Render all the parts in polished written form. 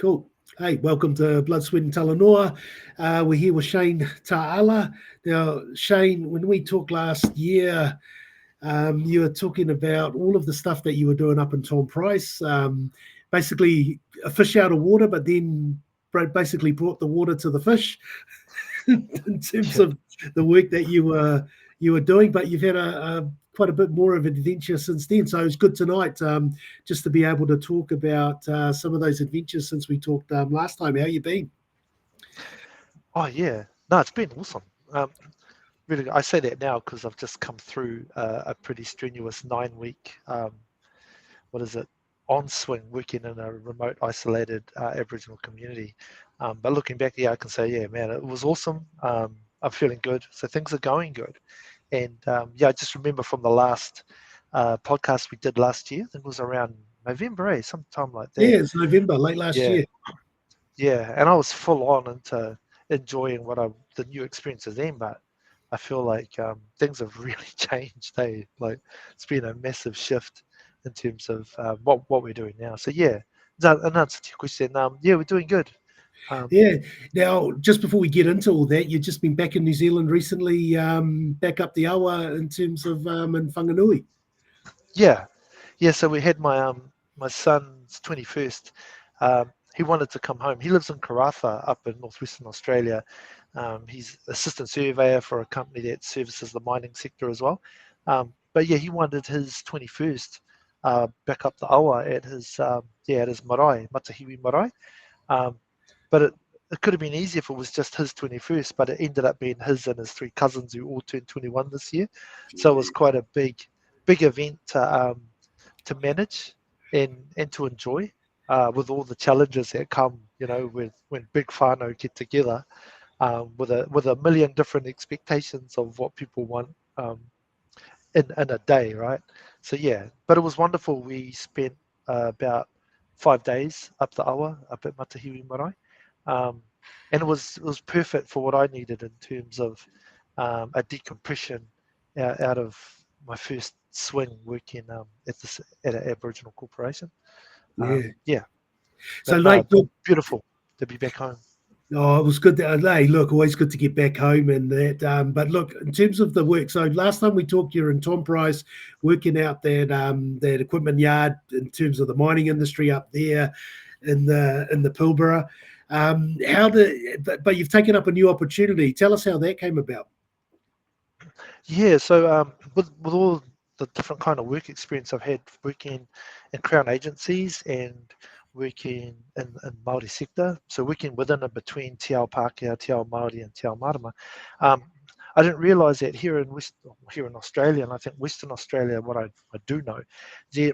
Cool. Hey, welcome to Blood, Sweat and Talanoa. We're here with Shane Ta'ala. Now, Shane, when we talked last year, you were talking about all of the stuff that you were doing up in Tom Price, basically a fish out of water, but then basically brought the water to the fish in terms of the work that you were doing. But you've had a quite a bit more of an adventure since then. So it's good tonight just to be able to talk about some of those adventures since we talked last time. How you been? Oh yeah, no, it's been awesome. Really, I say that now because I've just come through a pretty strenuous 9-week, what is it, on swing working in a remote, isolated Aboriginal community. But looking back, yeah, I can say, yeah, man, it was awesome. I'm feeling good, so things are going good. And yeah, I just remember from the last podcast we did last year, I think it was around November, sometime like that. Yeah, it's November, late last Yeah, year. yeah, and I was full on into enjoying the new experiences then, but I feel like things have really changed. Like it's been a massive shift in terms of what we're doing now. So yeah, in answer to your question, yeah, we're doing good. Yeah. Now, just before we get into all that, you've just been back in New Zealand recently, back up the awa in terms of in Whanganui. Yeah, yeah. So we had my son's 21st. He wanted to come home. He lives in Karratha up in northwestern Australia. He's assistant surveyor for a company that services the mining sector as well. But yeah, he wanted his 21st back up the awa at his at his marae, Matahiwi marae. Um, but it could have been easier if it was just his 21st, but it ended up being his and his 3 cousins who all turned 21 this year. So it was quite a big event to manage and to enjoy with all the challenges that come, with when big whānau get together with a million different expectations of what people want in a day, right? So yeah, but it was wonderful. We spent about 5 days up the awa, up at Matahiwi Marae. And it was perfect for what I needed in terms of a decompression out of my first swing working at an Aboriginal corporation. Yeah. Yeah, So, but no, like, look, beautiful to be back home. oh, it was good. Hey, look, always good to get back home and that. But look, in terms of the work, so last time we talked, you're in Tom Price, working out that equipment yard in terms of the mining industry up there in the Pilbara. But you've taken up a new opportunity. Tell us how that came about. Yeah, so with all the different kind of work experience I've had working in Crown agencies and working in Māori sector, so working within and between Te Ao Pākehā, Te Ao Māori and Te Ao Marama, um, I didn't realise that here in Australia, and I think Western Australia, what I do know, there,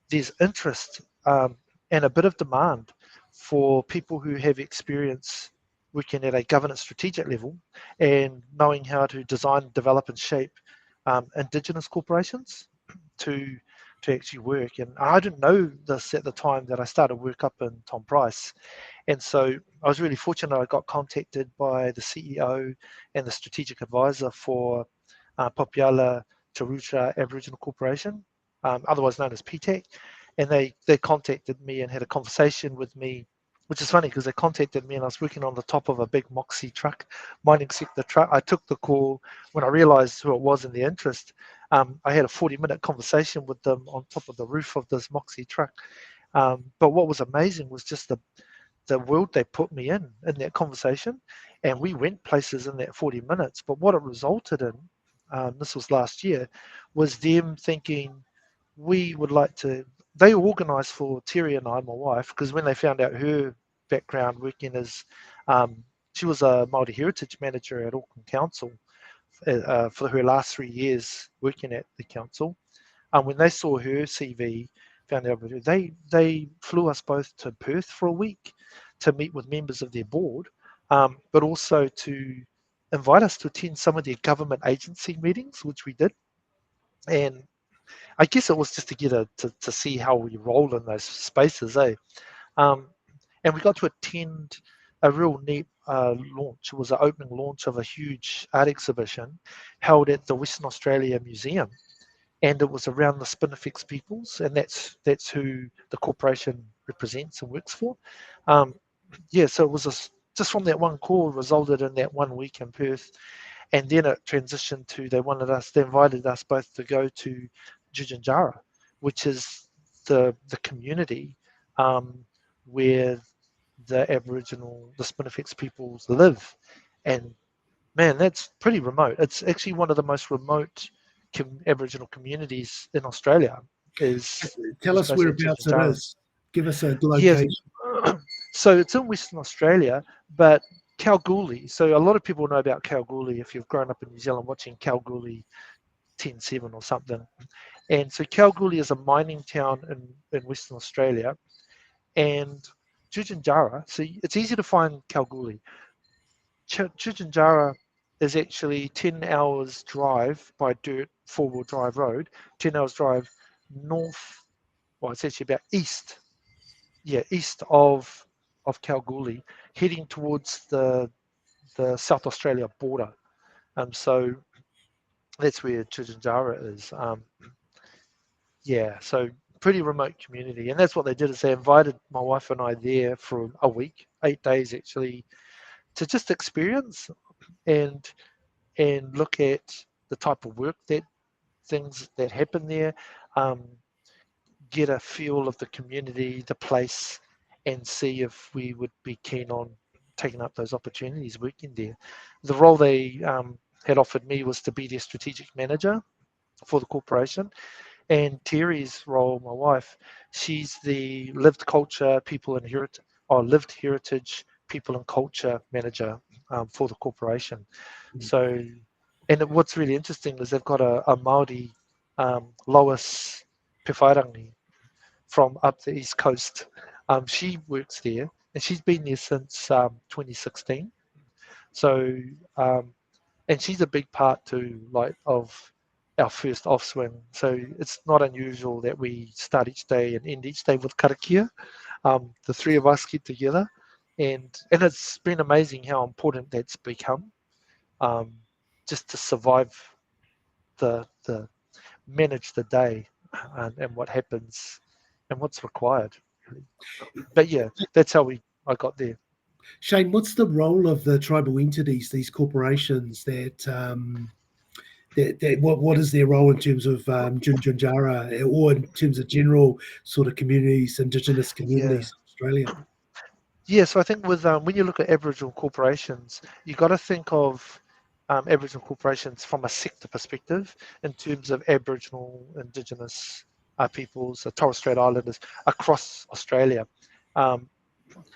there's interest and a bit of demand for people who have experience working at a governance strategic level and knowing how to design, develop, and shape Indigenous corporations to actually work. And I didn't know this at the time that I started work up in Tom Price. And so I was really fortunate. I got contacted by the CEO and the strategic advisor for Paupiyala Tjarutja Aboriginal Corporation, otherwise known as PTAC. And they contacted me and had a conversation with me, which is funny because they contacted me and I was working on the top of a big Moxie truck, mining sector truck. I took the call when I realized who it was and the interest. I had a 40-minute conversation with them on top of the roof of this Moxie truck. But what was amazing was just the world they put me in that conversation. And we went places in that 40 minutes. But what it resulted in, this was last year, was them thinking we would like to. They organised for Terry and I, my wife, because when they found out her background working as, she was a Māori Heritage Manager at Auckland Council for her last 3 years working at the council. When they saw her CV, found out about her, they flew us both to Perth for a week to meet with members of their board, but also to invite us to attend some of their government agency meetings, which we did. And I guess it was just to get to see how we roll in those spaces, eh? Um, and we got to attend a real neat launch. It was an opening launch of a huge art exhibition held at the Western Australia Museum. and it was around the Spinifex peoples, and that's who the corporation represents and works for. Yeah, so it was just from that one call resulted in that 1 week in Perth, and then it transitioned to they invited us both to go to Tjuntuntjarra, which is the community where the Spinifex peoples live, and man, that's pretty remote. It's actually one of the most remote Aboriginal communities in Australia. Tell Is us based in whereabouts it Tjuntuntjarra. is. Give us a Yes. location. So it's in Western Australia, but Kalgoorlie. So a lot of people know about Kalgoorlie if you've grown up in New Zealand watching Kalgoorlie 10/7 or something. And so Kalgoorlie is a mining town in Western Australia, and Tjuntuntjarra. So it's easy to find Kalgoorlie. Tjuntuntjarra is actually 10 hours drive by dirt 4-wheel drive road, 10 hours drive north, well, it's actually about east, east of Kalgoorlie, heading towards the South Australia border. So that's where Tjuntuntjarra is. Yeah, so pretty remote community, and that's what they did is they invited my wife and I there for a week, 8 days actually, to just experience and look at the type of work that things that happen there, um, get a feel of the community, the place, and see if we would be keen on taking up those opportunities working there. The role they had offered me was to be their strategic manager for the corporation, and Terry's role, my wife, she's the lived heritage people and culture manager for the corporation. So, and what's really interesting is they've got a Māori Lois Pewhairangi from up the east coast. She works there, and she's been there since 2016. So, and she's a big part too, like of our first offswing. So it's not unusual that we start each day and end each day with karakia. The three of us get together, and it's been amazing how important that's become, um, just to survive the manage the day and what happens and what's required. But yeah, that's how I got there. Shane, what's the role of the tribal entities, these corporations what is their role in terms of Tjuntuntjarra or in terms of general sort of communities, Indigenous Yeah. communities in Australia? Yeah, so I think with when you look at Aboriginal corporations, you got to think of Aboriginal corporations from a sector perspective in terms of Aboriginal, Indigenous peoples, Torres Strait Islanders across Australia. Um,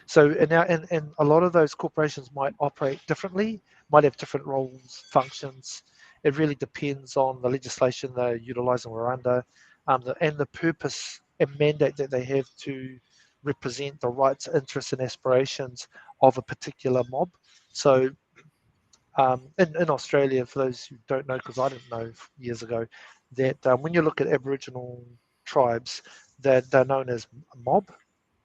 so and a lot of those corporations might operate differently, might have different roles, functions. It really depends on the legislation they're utilising or under, and the purpose and mandate that they have to represent the rights, interests, and aspirations of a particular mob. So in Australia, for those who don't know, because I didn't know years ago, that when you look at Aboriginal tribes, they're known as a mob.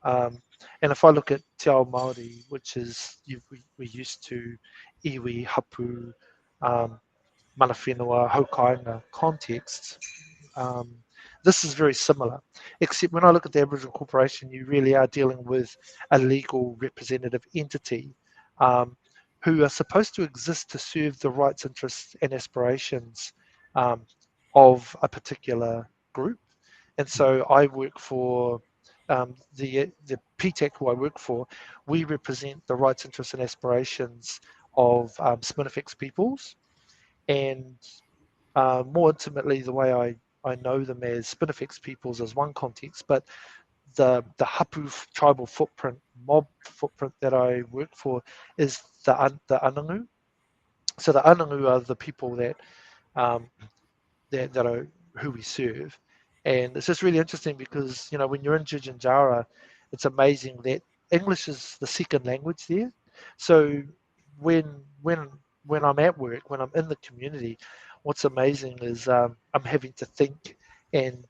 Um, and if I look at Te Ao Māori, which is we used to iwi, hapu, mana whenua, haukainga contexts, um, this is very similar. Except when I look at the Aboriginal Corporation, you really are dealing with a legal representative entity who are supposed to exist to serve the rights, interests, and aspirations um, of a particular group. And so I work for the PTAC who I work for. We represent the rights, interests, and aspirations of Spinifex peoples, and more intimately, the way I know them as Spinifex peoples as one context, but the Hapu tribal footprint, mob footprint that I work for is the Anangu. So the Anangu are the people um, that are who we serve, and it's just really interesting because when you're in Tjuntuntjarra, it's amazing that English is the second language there. So when when when I'm at work, when I'm in the community, what's amazing is I'm having to think, and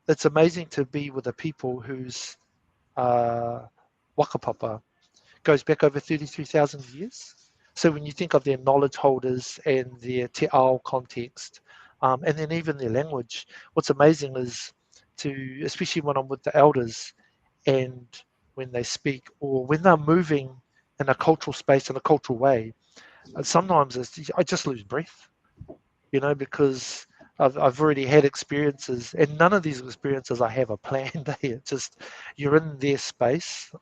it's amazing to be with a people whose uh, whakapapa goes back over 33,000 years. So when you think of their knowledge holders and their te ao context, And then even their language. What's amazing is especially when I'm with the elders, and when they speak or when they're moving in a cultural space in a cultural way, sometimes I just lose breath, because I've already had experiences, and none of these experiences I have a planned. It's just you're in their space,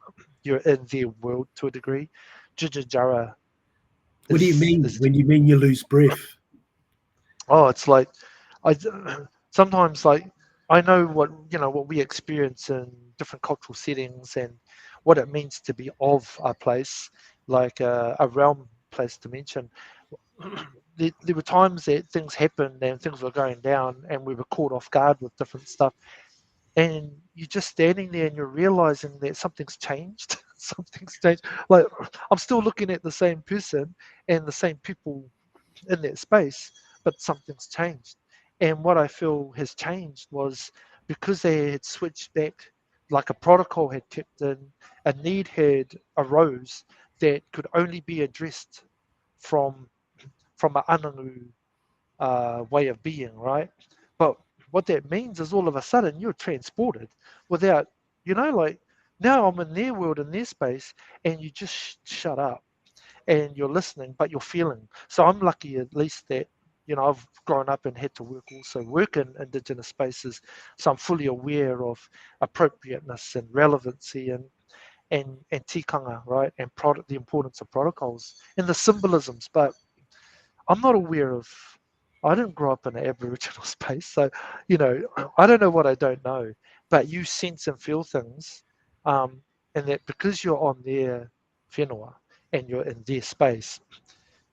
you're in their world to a degree. Tjuntuntjarra What do you mean is when you mean you lose breath? it's like I sometimes like I know what we experience in different cultural settings and what it means to be of a place, like a realm place to mention. There were times that things happened and things were going down and we were caught off guard with different stuff, and you're just standing there and you're realizing that something's changed. Something's changed. Like I'm still looking at the same person and the same people in that space, but something's changed. And what I feel has changed was because they had switched back, like a protocol had kicked in, a need had arose that could only be addressed from a anangu way of being, right? But what that means is all of a sudden you're transported without, like now I'm in their world, in their space, and you just shut up and you're listening, but you're feeling. So I'm lucky at least that, I've grown up and had to work in Indigenous spaces. So I'm fully aware of appropriateness and relevancy and tikanga, right? And the importance of protocols and the symbolisms. But I'm not aware of, I didn't grow up in an Aboriginal space. So, I don't know what I don't know, but you sense and feel things. And that because you're on their whenua and you're in their space,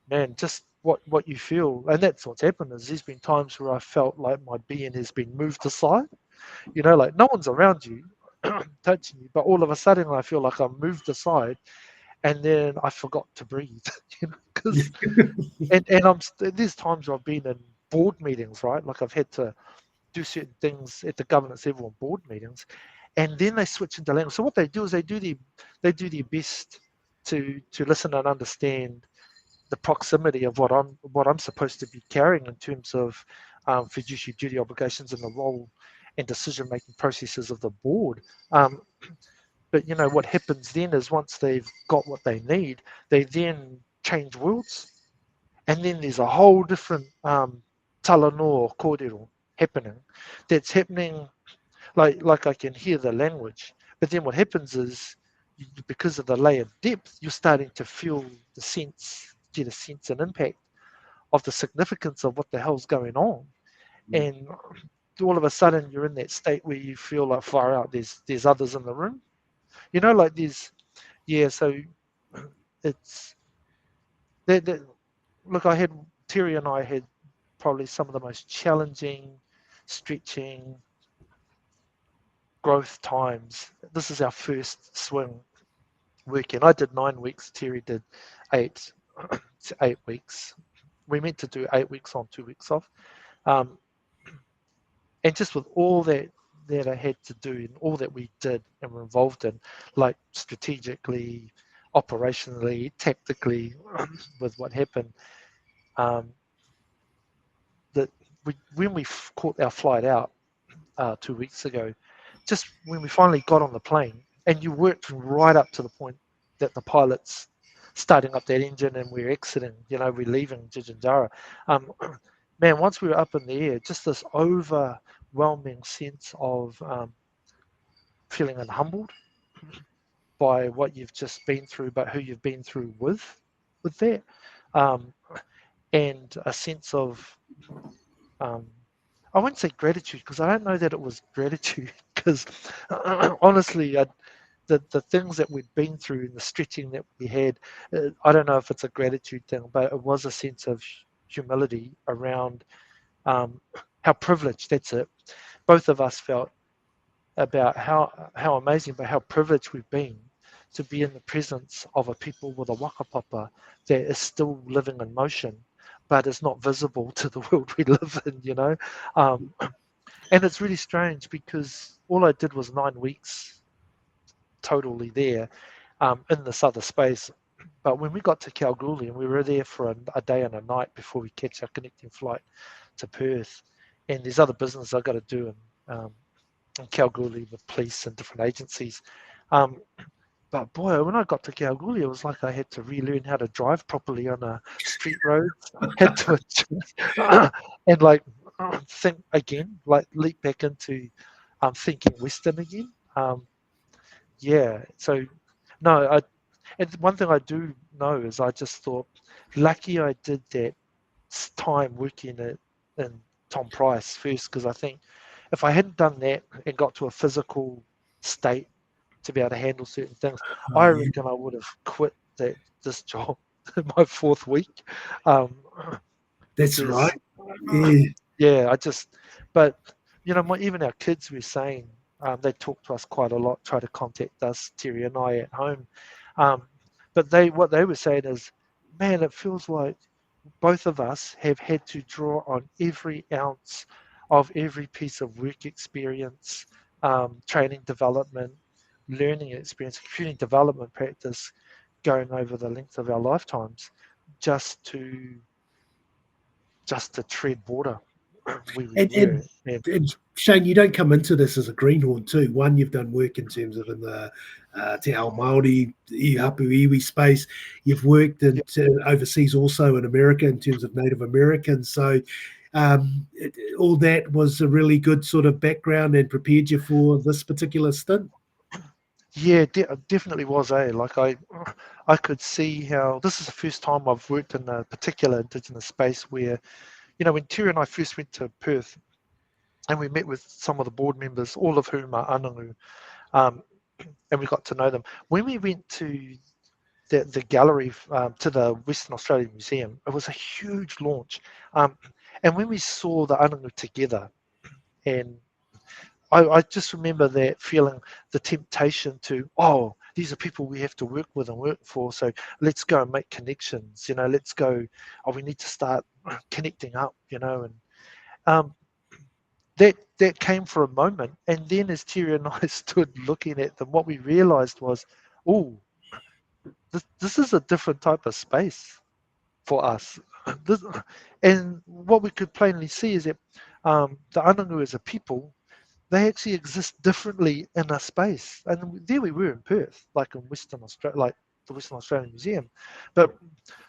man, just what you feel. And that's what's happened is there's been times where I felt like my being has been moved aside, like no one's around you touching you, but all of a sudden I feel like I'm moved aside and then I forgot to breathe, because and there's times where I've been in board meetings, right? Like I've had to do certain things at the governance level on board meetings, and then they switch into language. So what they do is they do their best to listen and understand the proximity of what I'm supposed to be carrying in terms of fiduciary duty obligations and the role and decision making processes of the board. But what happens then is once they've got what they need, they then change worlds, and then there's a whole different talanoa kōrero that's happening. Like I can hear the language, but then what happens is because of the layered depth, you're starting to feel get a sense and impact of the significance of what the hell's going on, and all of a sudden you're in that state where you feel like far out. There's others in the room, like there's So it's that. Look, Terry and I had probably some of the most challenging, stretching growth times. This is our first swing working. I did 9 weeks. Terry did 8, 8 weeks. We meant to do 8 weeks on, 2 weeks off. And just with all that I had to do and all that we did and were involved in, like strategically, operationally, tactically, with what happened, that when we caught our flight out 2 weeks ago, just when we finally got on the plane, and you worked right up to the point that the pilot's starting up that engine and we're exiting, we're leaving Tjuntuntjarra. Man, once we were up in the air, just this overwhelming sense of feeling humbled by what you've just been through, but who you've been through with that, and a sense of I won't say gratitude, because I don't know that it was gratitude, because honestly, the things that we'd been through and the stretching that we had, I don't know if it's a gratitude thing, but it was a sense of humility around how privileged, that's it, both of us felt about how amazing, but how privileged we've been to be in the presence of a people with a whakapapa that is still living in motion, but is not visible to the world we live in, and it's really strange because all I did was 9 weeks totally there in this other space. But when we got to Kalgoorlie and we were there for a day and a night before we catch our connecting flight to Perth, and there's other business I got to do in Kalgoorlie with police and different agencies. But boy, when I got to Kalgoorlie, it was like I had to relearn how to drive properly on a street road. Had to and like think again, like leap back into thinking Western again. Yeah. So no, and one thing I do know is I just thought lucky I did that time working in Tom Price first, because I think if I hadn't done that and got to a physical state to be able to handle certain things, I Yeah, reckon I would have quit this job in my 4th week, that's right. because Yeah. yeah, but even our kids were saying, they talk to us quite a lot, try to contact us, Terry and I at home, um, but what they were saying is, man, it feels like both of us have had to draw on every ounce of every piece of work experience, training development, learning experience, computing development practice, going over the length of our lifetimes, just to tread water where we And, were. and And and Shane, you don't come into this as a greenhorn too. One, you've done work in terms of in the Te Ao Māori, Hapu Iwi space. You've worked yeah, overseas also in America in terms of Native Americans. So all that was a really good sort of background and prepared you for this particular stint. yeah, definitely was, eh? Like I could see how this is the first time I've worked in a particular Indigenous space where, when Terry and I first went to Perth, and we met with some of the board members, all of whom are Anangu, um, and we got to know them. When we went to the gallery, to the Western Australian Museum, it was a huge launch. And when we saw the Anangu together, and I just remember that feeling, the temptation to, oh, these are people we have to work with and work for, so let's go and make connections, let's go, oh, we need to start connecting up, and um, that came for a moment. And then as Terry and I stood looking at them, what we realized was, oh, this is a different type of space for us. This, and what we could plainly see is that the Anangu as a people, they actually exist differently in a space. And there we were in Perth, like in Western Australia, like the Western Australian Museum. But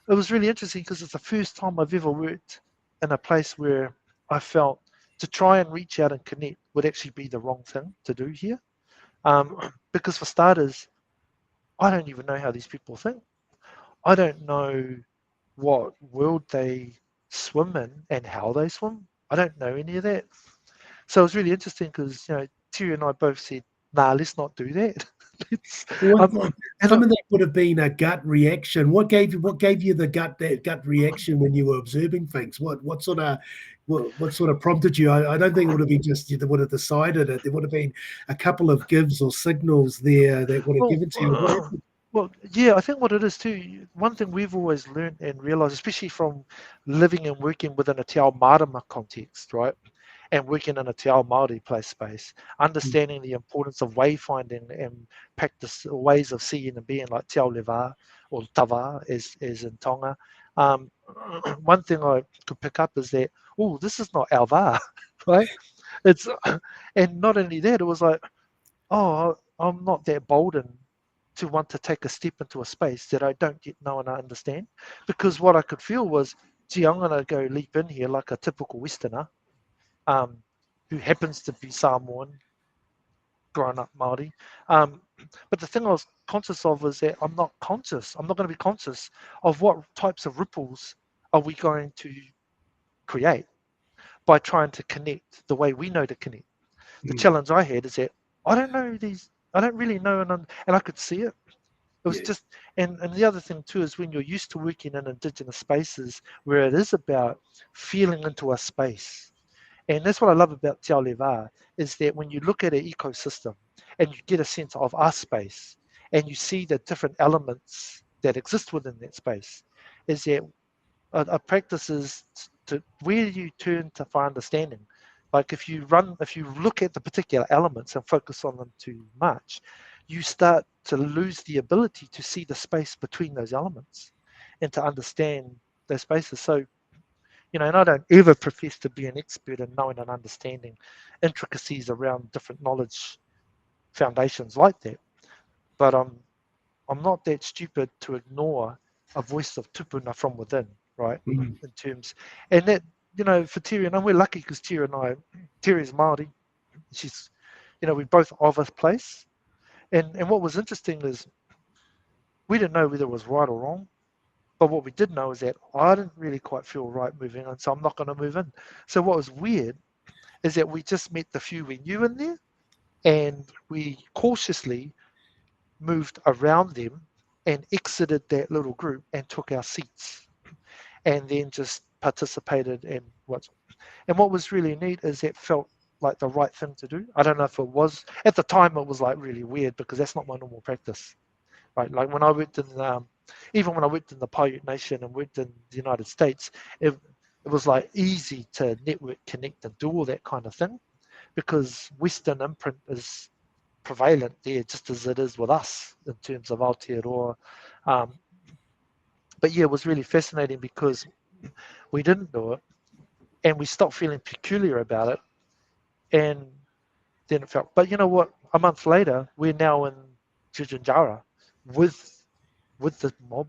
it was really interesting because it's the first time I've ever worked in a place where I felt to try and reach out and connect would actually be the wrong thing to do here. Because for starters, I don't even know how these people think. I don't know what world they swim in and how they swim. I don't know any of that. So it was really interesting because Terry and I both said, "Nah, let's not do that." let's, What, and some of that would have been a gut reaction. What gave you the gut reaction when you were observing things? What sort of prompted you? I don't think it would have been just you that would have decided it. There would have been a couple of gives or signals there that would have well, given to you. What happened? well, yeah, I think what it is too. One thing we've always learned and realized, especially from living and working within a Te Ao Marama context, right? And working in a Te Ao Māori place space, understanding the importance of wayfinding and practice ways of seeing and being, like Te Ao Leva or Tava as in Tonga. Um, one thing I could pick up is that, oh, this is not Alvar, right? It's and not only that, it was like, oh, I'm not that bolden to want to take a step into a space that I don't yet know and understand, because what I could feel was, gee, I'm going to go leap in here like a typical Westerner, um, who happens to be Samoan, grown up Māori. Um, but the thing I was conscious of is that I'm not conscious. I'm not going to be conscious of what types of ripples are we going to create by trying to connect the way we know to connect. The Mm, challenge I had is that I don't know these. I don't really know, and I could see it. It was yeah. just, and the other thing too is when you're used to working in Indigenous spaces where it is about feeling into a space. And that's what I love about Te Ao Leva, is that when you look at an ecosystem and you get a sense of our space and you see the different elements that exist within that space, is that a practice is to where you turn to find understanding. Like if you look at the particular elements and focus on them too much, you start to lose the ability to see the space between those elements and to understand those spaces. So And I don't ever profess to be an expert in knowing and understanding intricacies around different knowledge foundations like that. But I'm not that stupid to ignore a voice of tupuna from within, right? Mm. In terms, and that, for Terry and we're lucky because Terry's Māori. She's, we're both of a place. And what was interesting is we didn't know whether it was right or wrong. But what we did know is that I didn't really quite feel right moving in, so I'm not going to move in. So what was weird is that we just met the few we knew in there, and we cautiously moved around them and exited that little group and took our seats, and then just participated in what. And what was really neat is that felt like the right thing to do. I don't know if it was at the time. It was like really weird because that's not my normal practice. Right? Like when I worked in, even when I worked in the Paiute Nation and worked in the United States, it was like easy to network, connect, and do all that kind of thing because Western imprint is prevalent there, just as it is with us in terms of Aotearoa. Um, but yeah, it was really fascinating because we didn't do it, and we stopped feeling peculiar about it, and then it felt. But you know what? A month later, we're now in Tjuntuntjarra with the mob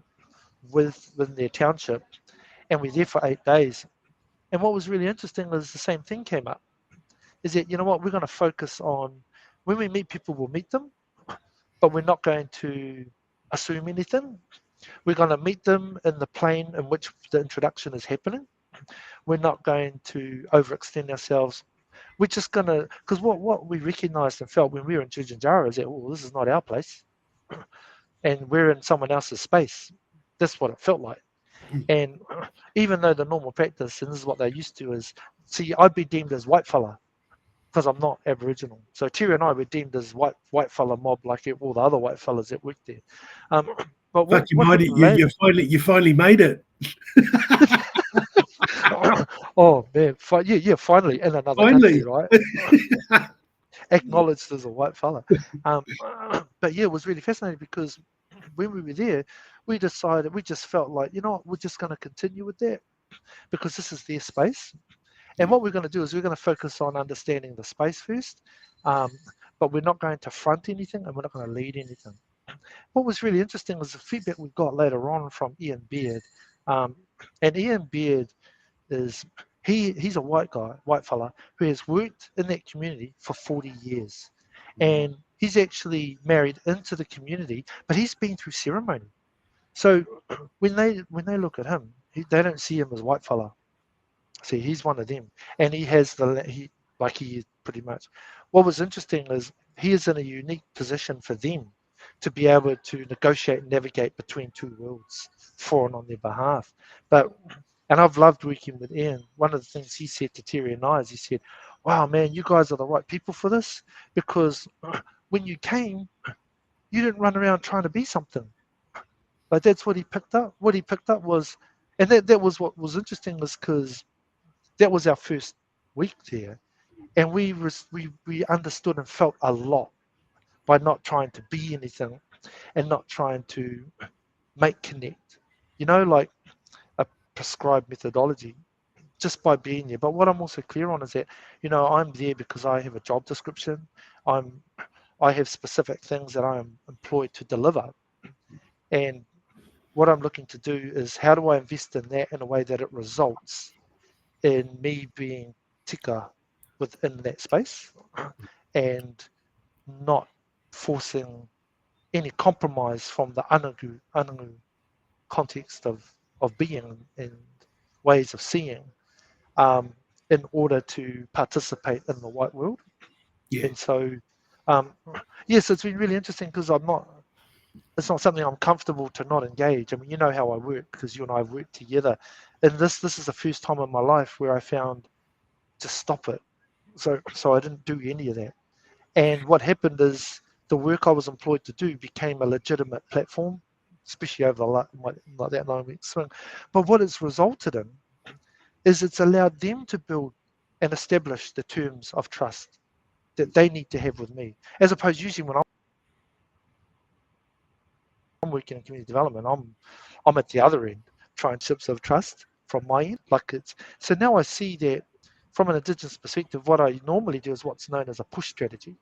within their township, and we're there for 8 days. And what was really interesting is the same thing came up, is that, you know what, we're going to focus on, when we meet people, we'll meet them, but we're not going to assume anything. We're going to meet them in the plane in which the introduction is happening. We're not going to overextend ourselves. We're just going to, because what we recognized and felt when we were in Tjuntuntjarra is that, oh, this is not our place, and we're in someone else's space. That's what it felt like. And even though the normal practice, and this is what they're used to, is, see, I'd be deemed as white fella because I'm not Aboriginal. So Terry and I were deemed as white fella mob like all the other white fellas that worked there. But But what happened later? you finally made it. Oh man, finally in another country, Finally. right? Acknowledged as a white fella. But yeah, it was really fascinating because when we were there, we just felt like, you know what, we're just going to continue with that because this is their space. And what we're going to do is we're going to focus on understanding the space first, but we're not going to front anything and we're not going to lead anything. What was really interesting was the feedback we got later on from Ian Beard. And Ian Beard is, he's a white fella who has worked in that community for 40 years. And he's actually married into the community, but he's been through ceremony. So when they look at him, they don't see him as white fella. See, he's one of them, and he has he is pretty much. What was interesting is he is in a unique position for them to be able to negotiate and navigate between two worlds for and on their behalf. And I've loved working with Ian. One of the things he said to Terry and I is he said, "Wow, man, you guys are the right people for this because when you came, you didn't run around trying to be something." Like that's what he picked up. What he picked up was, and that was what was interesting, was because that was our first week there, and we understood and felt a lot by not trying to be anything and not trying to make connect, like a prescribed methodology, just by being there. But what I'm also clear on is that, I'm there because I have a job description. I have specific things that I am employed to deliver, and what I'm looking to do is how do I invest in that in a way that it results in me being tika within that space and not forcing any compromise from the anangu context of being and ways of seeing, um, in order to participate in the white world. Yeah. And so, um, yes, it's been really interesting because it's not something I'm comfortable to not engage. I mean, you know how I work because you and I have worked together. And this is the first time in my life where I found to stop it. So I didn't do any of that. And what happened is the work I was employed to do became a legitimate platform, especially over like that 9-week swing. But what it's resulted in is it's allowed them to build and establish the terms of trust that they need to have with me, as opposed usually when I'm working in community development, I'm at the other end trying ships of trust. from my end. So now I see that from an Indigenous perspective, what I normally do is what's known as a push strategy.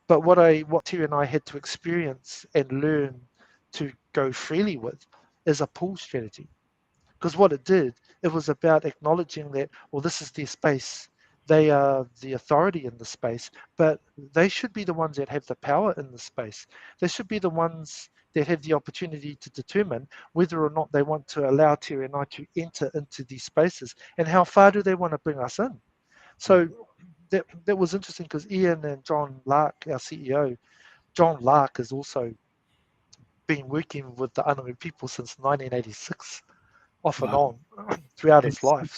But what Terry and I had to experience and learn to go freely with is a pull strategy. Because what it was about acknowledging that, well, this is their space. They are the authority in the space, but they should be the ones that have the power in the space. They should be the ones that have the opportunity to determine whether or not they want to allow Terry and I to enter into these spaces, and how far do they want to bring us in. So that was interesting, because Ian and John Lark, our CEO, John Lark has also been working with the Anangu people since 1986, off and Wow. on throughout his It's, life.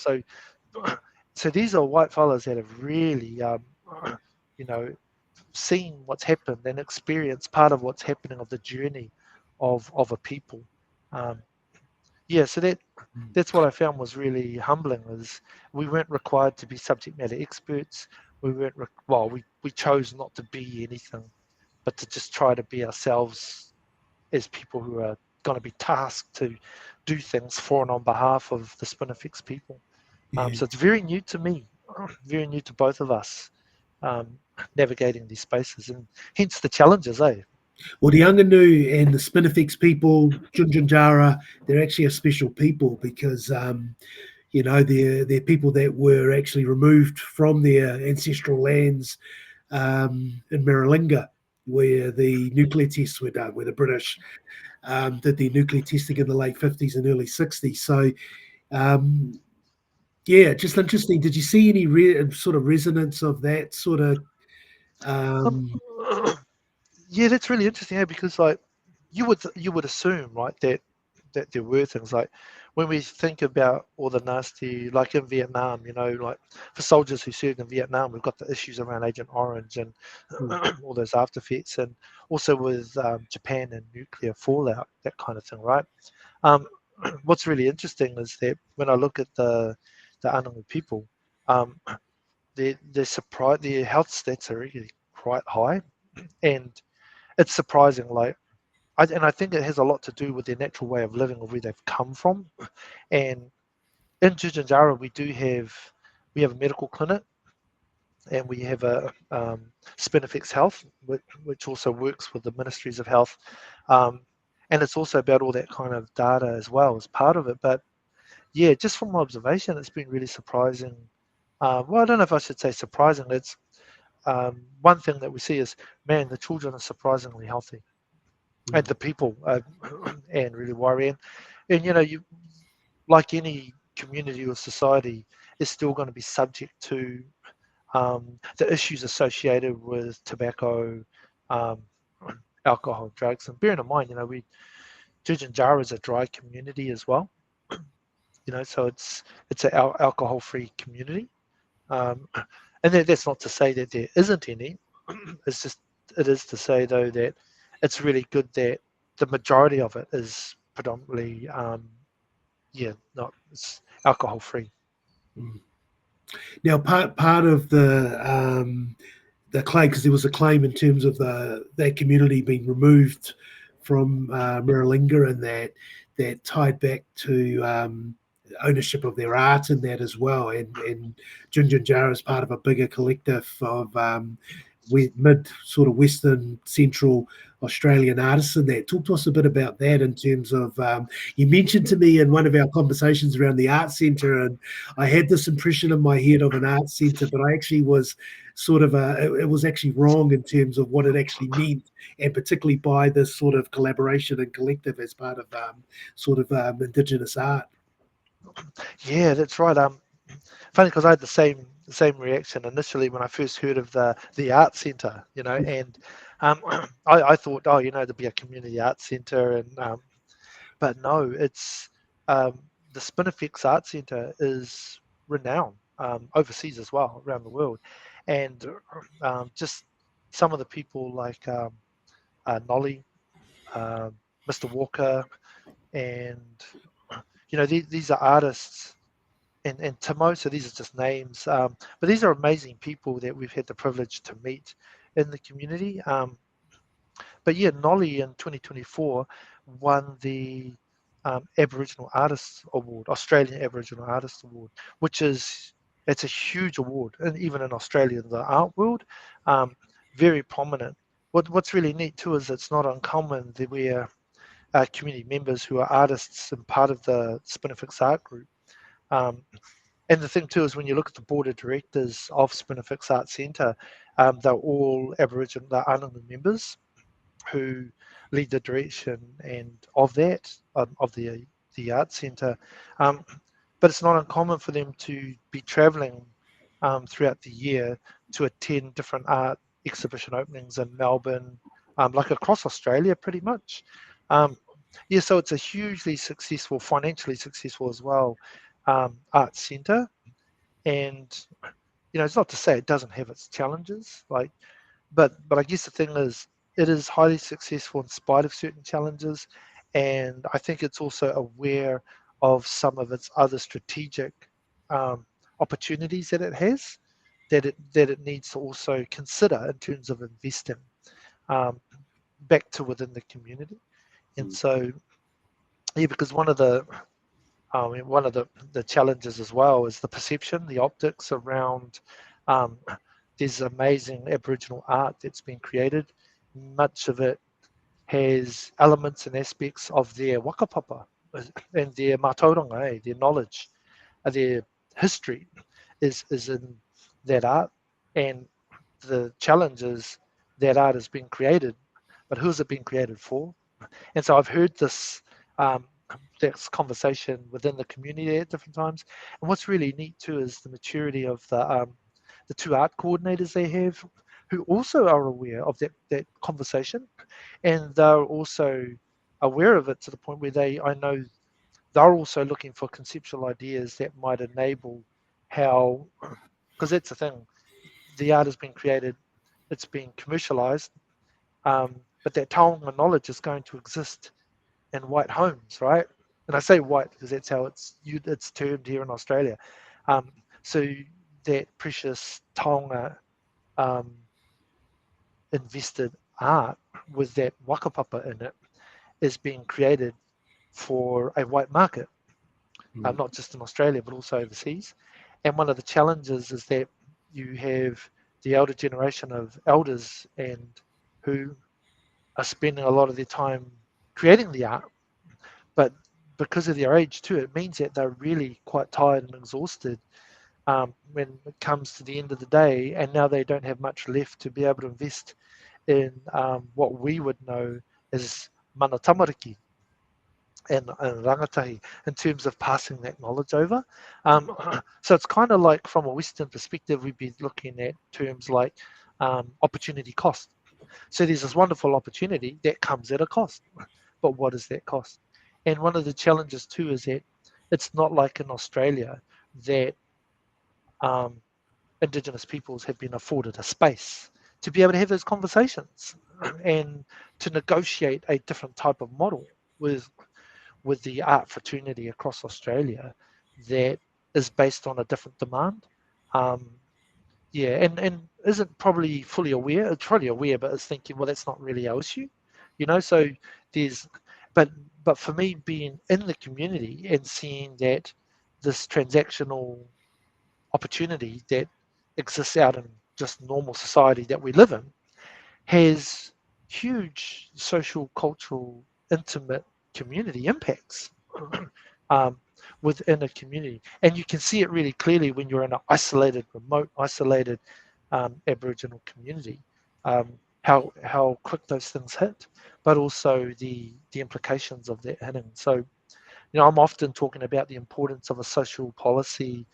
So these are white fellas that have really, you know, seen what's happened and experienced part of what's happening of the journey of a people. Um, yeah, so that's what I found was really humbling. Is we weren't required to be subject matter experts. We weren't we chose not to be anything, but to just try to be ourselves as people who are going to be tasked to do things for and on behalf of the Spinifex people. yeah. So it's very new to me, very new to both of us, navigating these spaces, and hence the challenges, eh? Well, the Angangu and the Spinifex people, Tjuntuntjarra, they're actually a special people because, they're people that were actually removed from their ancestral lands in Maralinga, where the nuclear tests were done, where the British did their nuclear testing in the late 50s and early 60s. So, um, yeah, just interesting. Did you see any sort of resonance of that sort of? Um, Um, yeah, that's really interesting, eh? Because like you would assume, right, that there were things like when we think about all the nasty, like in Vietnam, like for soldiers who served in Vietnam, we've got the issues around Agent Orange and all those after effects, and also with Japan and nuclear fallout, that kind of thing, right? Um, what's really interesting is that when I look at the Anangu people, um, their health stats are really quite high, and it's surprising. And I think it has a lot to do with their natural way of living, or where they've come from. And in Tjuntuntjarra, we have a medical clinic, and we have a Spinifex Health, which also works with the ministries of health. And it's also about all that kind of data as well as part of it. But yeah, just from my observation, it's been really surprising. Well, I don't know if I should say surprising. It's one thing that we see is, man, the children are surprisingly healthy, and the people are and really worrying. And you, like any community or society, is still going to be subject to the issues associated with tobacco, um, alcohol, drugs. And bearing in mind, Tjuntuntjarra is a dry community as well. So it's an alcohol-free community. Um, and that's not to say that there isn't any. It is to say, though, that it's really good that the majority of it is predominantly, not it's alcohol free. Now, part of the claim, because there was a claim in terms of that community being removed from Maralinga, and that tied back to ownership of their art in that as well. And Tjuntuntjarra is part of a bigger collective of mid sort of Western Central Australian artists in that. Talk to us a bit about that in terms of, you mentioned to me in one of our conversations around the art centre, and I had this impression in my head of an art centre, but I actually was sort of, it was actually wrong in terms of what it actually meant, and particularly by this sort of collaboration and collective as part of Indigenous art. Yeah, that's right. Funny, because I had the same reaction initially when I first heard of the art centre, and I thought, oh, there'd be a community art centre, and but no, it's the Spinifex Art Centre is renowned overseas as well, around the world, and just some of the people like Nolly, Mr. Walker, and these are artists, and Timo. So these are just names, but these are amazing people that we've had the privilege to meet in the community. But yeah, Nolly in 2024 won the Aboriginal Artists Award, Australian Aboriginal Artists Award, which is it's a huge award, and even in Australia, in the art world, um, very prominent. What's really neat too is it's not uncommon that where community members who are artists and part of the Spinifex art group. Um, and the thing too is when you look at the board of directors of Spinifex Art Centre, they're all Aboriginal, they're Anangu members who lead the direction and of that of the art centre. Um, but it's not uncommon for them to be travelling throughout the year to attend different art exhibition openings in Melbourne, like across Australia, pretty much. Um, yeah, so it's a hugely successful, financially successful as well, art centre. And it's not to say it doesn't have its challenges, like but I guess the thing is, it is highly successful in spite of certain challenges, and I think it's also aware of some of its other strategic um, opportunities that it has, that it needs to also consider in terms of investing um, back to within the community. And so, yeah, because one of the challenges as well is the perception, the optics around. Um, there's amazing Aboriginal art that's been created. Much of it has elements and aspects of their whakapapa and their mātauranga, their knowledge, their history is in that art. And the challenge is that art has been created, but who's it been created for? And so I've heard um, this conversation within the community at different times. And what's really neat too is the maturity of the two art coordinators they have, who also are aware of that conversation, and they're also aware of it to the point where I know they're also looking for conceptual ideas that might enable how, because that's the thing, the art has been created, it's been commercialized, but that taonga knowledge is going to exist in white homes, right? And I say white because that's how it's termed here in Australia. Um, so that precious taonga um, invested art with that whakapapa in it is being created for a white market, not just in Australia but also overseas. And one of the challenges is that you have the elder generation of elders and who are spending a lot of their time creating the art, but because of their age too, it means that they're really quite tired and exhausted when it comes to the end of the day, and now they don't have much left to be able to invest in what we would know as mana tamariki and rangatahi in terms of passing that knowledge over. So it's kind of like from a Western perspective, we'd be looking at terms like opportunity cost. So there's this wonderful opportunity that comes at a cost, but what is that cost? And one of the challenges too is that it's not like in Australia that um, Indigenous peoples have been afforded a space to be able to have those conversations and to negotiate a different type of model with the art fraternity across Australia that is based on a different demand. Um, yeah, and isn't probably fully aware. It's probably aware, but is thinking, well, that's not really our issue, So there's, but but for me, being in the community and seeing that this transactional opportunity that exists out in just normal society that we live in has huge social, cultural, intimate community impacts um, within a community. And you can see it really clearly when you're in an isolated, remote, isolated Aboriginal community, how quick those things hit, but also the implications of that hitting. So, I'm often talking about the importance of a social policy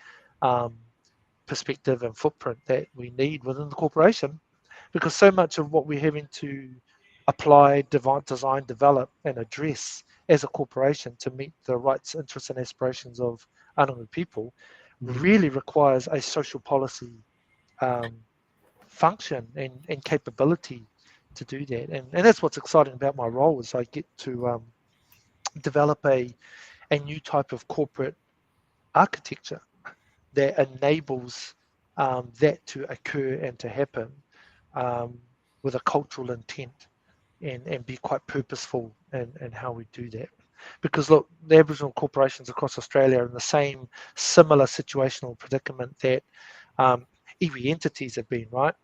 um, perspective and footprint that we need within the corporation, because so much of what we're having to apply, design, develop, and address as a corporation to meet the rights, interests, and aspirations of Anangu people really requires a social policy um, function and capability to do that. And that's what's exciting about my role is I get to develop a new type of corporate architecture that enables that to occur and to happen um, with a cultural intent and be quite purposeful in how we do that. Because look, the Aboriginal corporations across Australia are in the same similar situational predicament that iwi entities have been, right?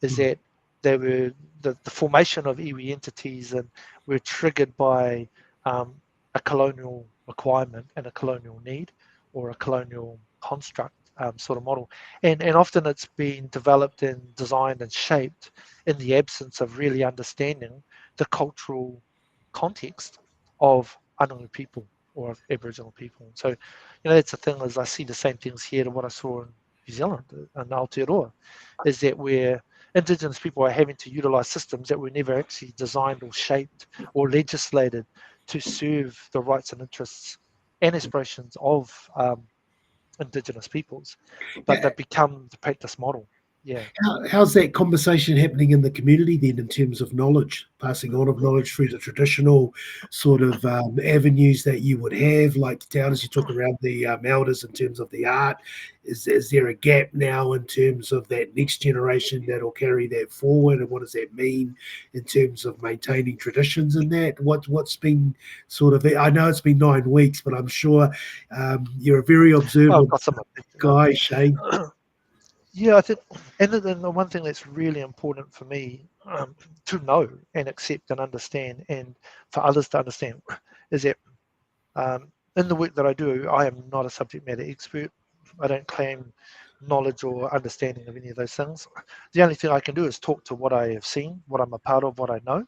Is that they were the formation of iwi entities and were triggered by a colonial requirement and a colonial need or a colonial construct sort of model. And often it's been developed and designed and shaped in the absence of really understanding the cultural context of Anangu people or of Aboriginal people. And so, that's the thing is I see the same things here to what I saw in New Zealand and Aotearoa, is that where Indigenous people are having to utilise systems that were never actually designed or shaped or legislated to serve the rights and interests and aspirations of Indigenous peoples, but they've become the practice model. Yeah. How's that conversation happening in the community then, in terms of knowledge, passing on of knowledge through the traditional sort of avenues that you would have, like down as you talk around the elders in terms of the art? Is there a gap now in terms of that next generation that will carry that forward, and what does that mean in terms of maintaining traditions and that? What's been sort of, I know it's been 9 weeks, but I'm sure you're a very I've observant got some. guy, Shane. Yeah, I think, and then the one thing that's really important for me to know and accept and understand, and for others to understand, is that in the work that I do, I am not a subject matter expert. I don't claim knowledge or understanding of any of those things. The only thing I can do is talk to what I have seen, what I'm a part of, what I know.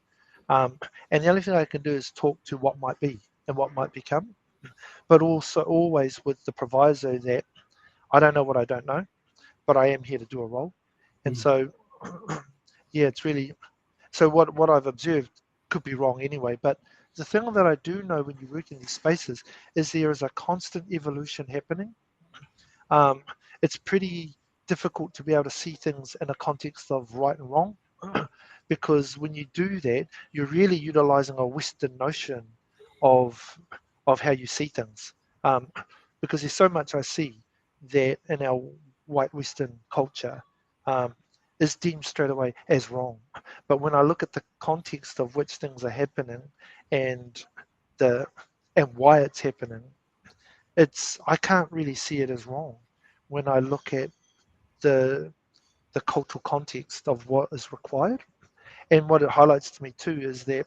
And the only thing I can do is talk to what might be and what might become, but also always with the proviso that I don't know what I don't know, but I am here to do a role. And so, yeah, it's really, so what I've observed could be wrong anyway, but the thing that I do know when you work in these spaces is there is a constant evolution happening. It's pretty difficult to be able to see things in a context of right and wrong, because when you do that, you're really utilizing a Western notion of how you see things. Because there's so much I see that in our white Western culture is deemed straight away as wrong. But when I look at the context of which things are happening and the and why it's happening, I can't really see it as wrong when I look at the cultural context of what is required. And what it highlights to me too is that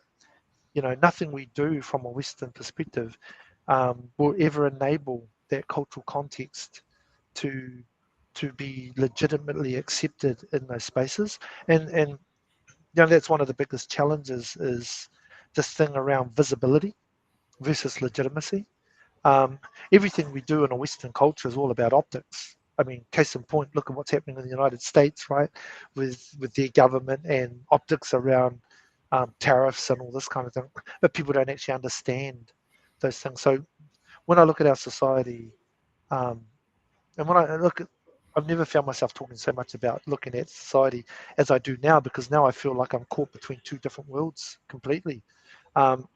nothing we do from a Western perspective will ever enable that cultural context to be legitimately accepted in those spaces. And that's one of the biggest challenges is this thing around visibility versus legitimacy. Everything we do in a Western culture is all about optics. I mean, case in point, look at what's happening in the United States, right, with their government and optics around tariffs and all this kind of thing. But people don't actually understand those things. So when I look at our society, um, and when I look at, I've never found myself talking so much about looking at society as I do now, because now I feel like I'm caught between two different worlds completely. Um,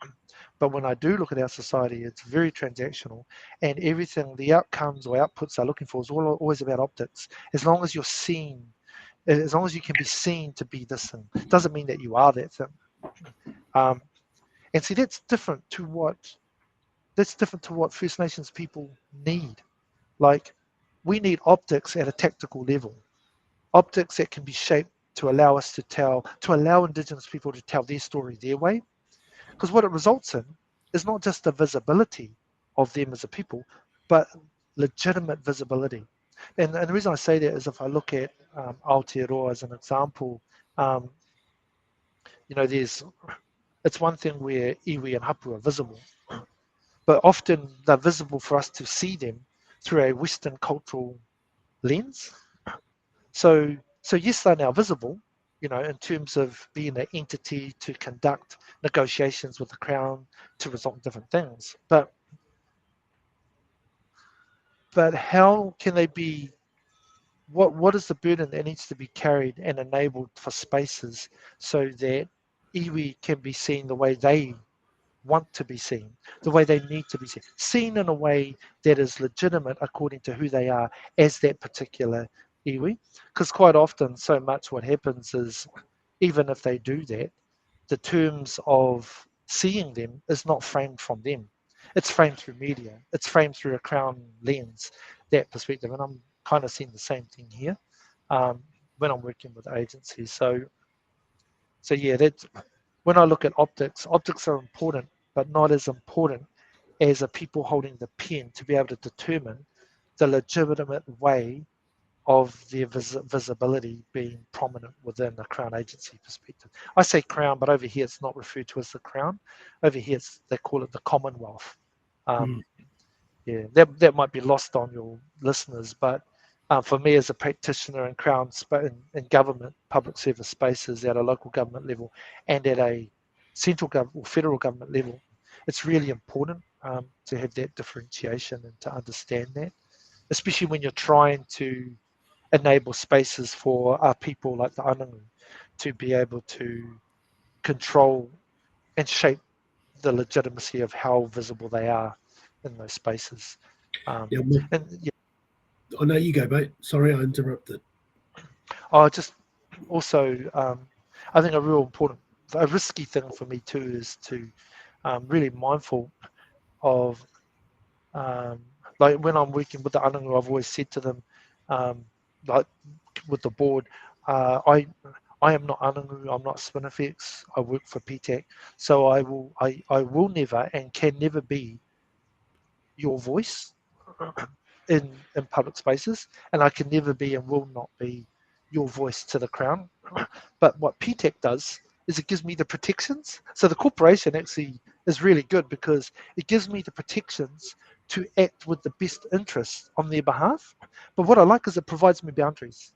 but when I do look at our society, it's very transactional, and everything, the outcomes or outputs I'm looking for is always about optics. As long as you're seen, as long as you can be seen to be this thing, doesn't mean that you are that thing. And see, that's different to what First Nations people need. Like, we need optics at a tactical level, optics that can be shaped to allow us to allow Indigenous people to tell their story their way. Because what it results in is not just the visibility of them as a people, but legitimate visibility. And the reason I say that is if I look at Aotearoa as an example, um, it's one thing where iwi and hapu are visible, but often they're visible for us to see them through a Western cultural lens. So yes, they're now visible, in terms of being an entity to conduct negotiations with the Crown to result in different things. But how can they be? What is the burden that needs to be carried and enabled for spaces so that iwi can be seen the way they want to be seen, the way they need to be seen in a way that is legitimate according to who they are as that particular iwi. Because quite often, so much what happens is, even if they do that, the terms of seeing them is not framed from them. it's framed through media, it's framed through a Crown lens, that perspective, and I'm kind of seeing the same thing here when I'm working with agencies. So yeah, that's when I look at optics. Optics are important, but not as important as a people holding the pen to be able to determine the legitimate way of their visibility being prominent within the Crown agency perspective. I say Crown, but over here it's not referred to as the Crown. Over here they call it the Commonwealth. Mm. Yeah, that might be lost on your listeners, but for me as a practitioner in Crown in government, public service spaces at a local government level and at a central government or federal government level, it's really important to have that differentiation and to understand that, especially when you're trying to enable spaces for our people like the Anangu to be able to control and shape the legitimacy of how visible they are in those spaces. Yeah, And yeah, I know you go, mate. Sorry, I interrupted. just also, I think a risky thing for me too is to really mindful of like when I'm working with the Anangu, I've always said to them, like with the board, I am not Anangu, I'm not Spinifex, I work for PTAC, so I will never and can never be your voice in public spaces, and I can never be and will not be your voice to the Crown. But what PTAC does is it gives me the protections. So the corporation actually is really good because it gives me the protections to act with the best interests on their behalf. But what I like is it provides me boundaries.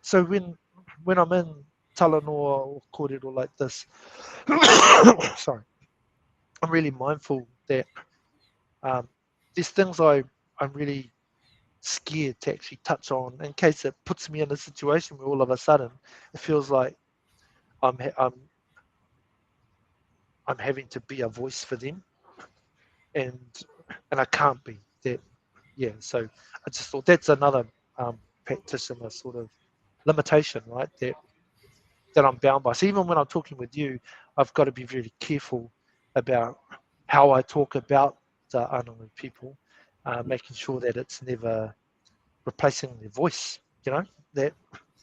So when I'm in Talanoa or Kōrero like this, sorry, I'm really mindful that there's things I'm really scared to actually touch on in case it puts me in a situation where all of a sudden it feels like I'm having to be a voice for them, and I can't be that. Yeah, so I just thought that's another practitioner sort of limitation, right? That I'm bound by. So even when I'm talking with you, I've got to be really careful about how I talk about the Anangu people, making sure that it's never replacing their voice, that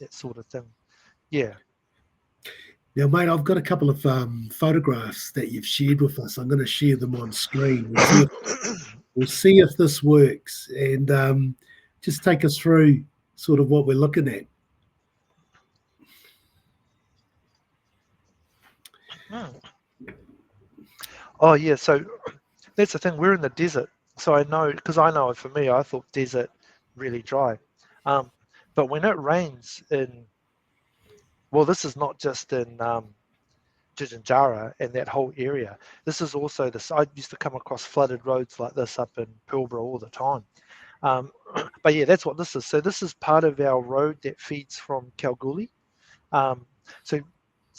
sort of thing. Yeah. Now, mate, I've got a couple of photographs that you've shared with us. I'm going to share them on screen. We'll see if this works, and just take us through sort of what we're looking at. Oh yeah, so that's the thing. We're in the desert, so I know for me, I thought desert really dry, but when it rains this is not just in Tjuntuntjarra and that whole area. This is also this. I used to come across flooded roads like this up in Pilbara all the time. But yeah, that's what this is. So this is part of our road that feeds from Kalgoorlie. So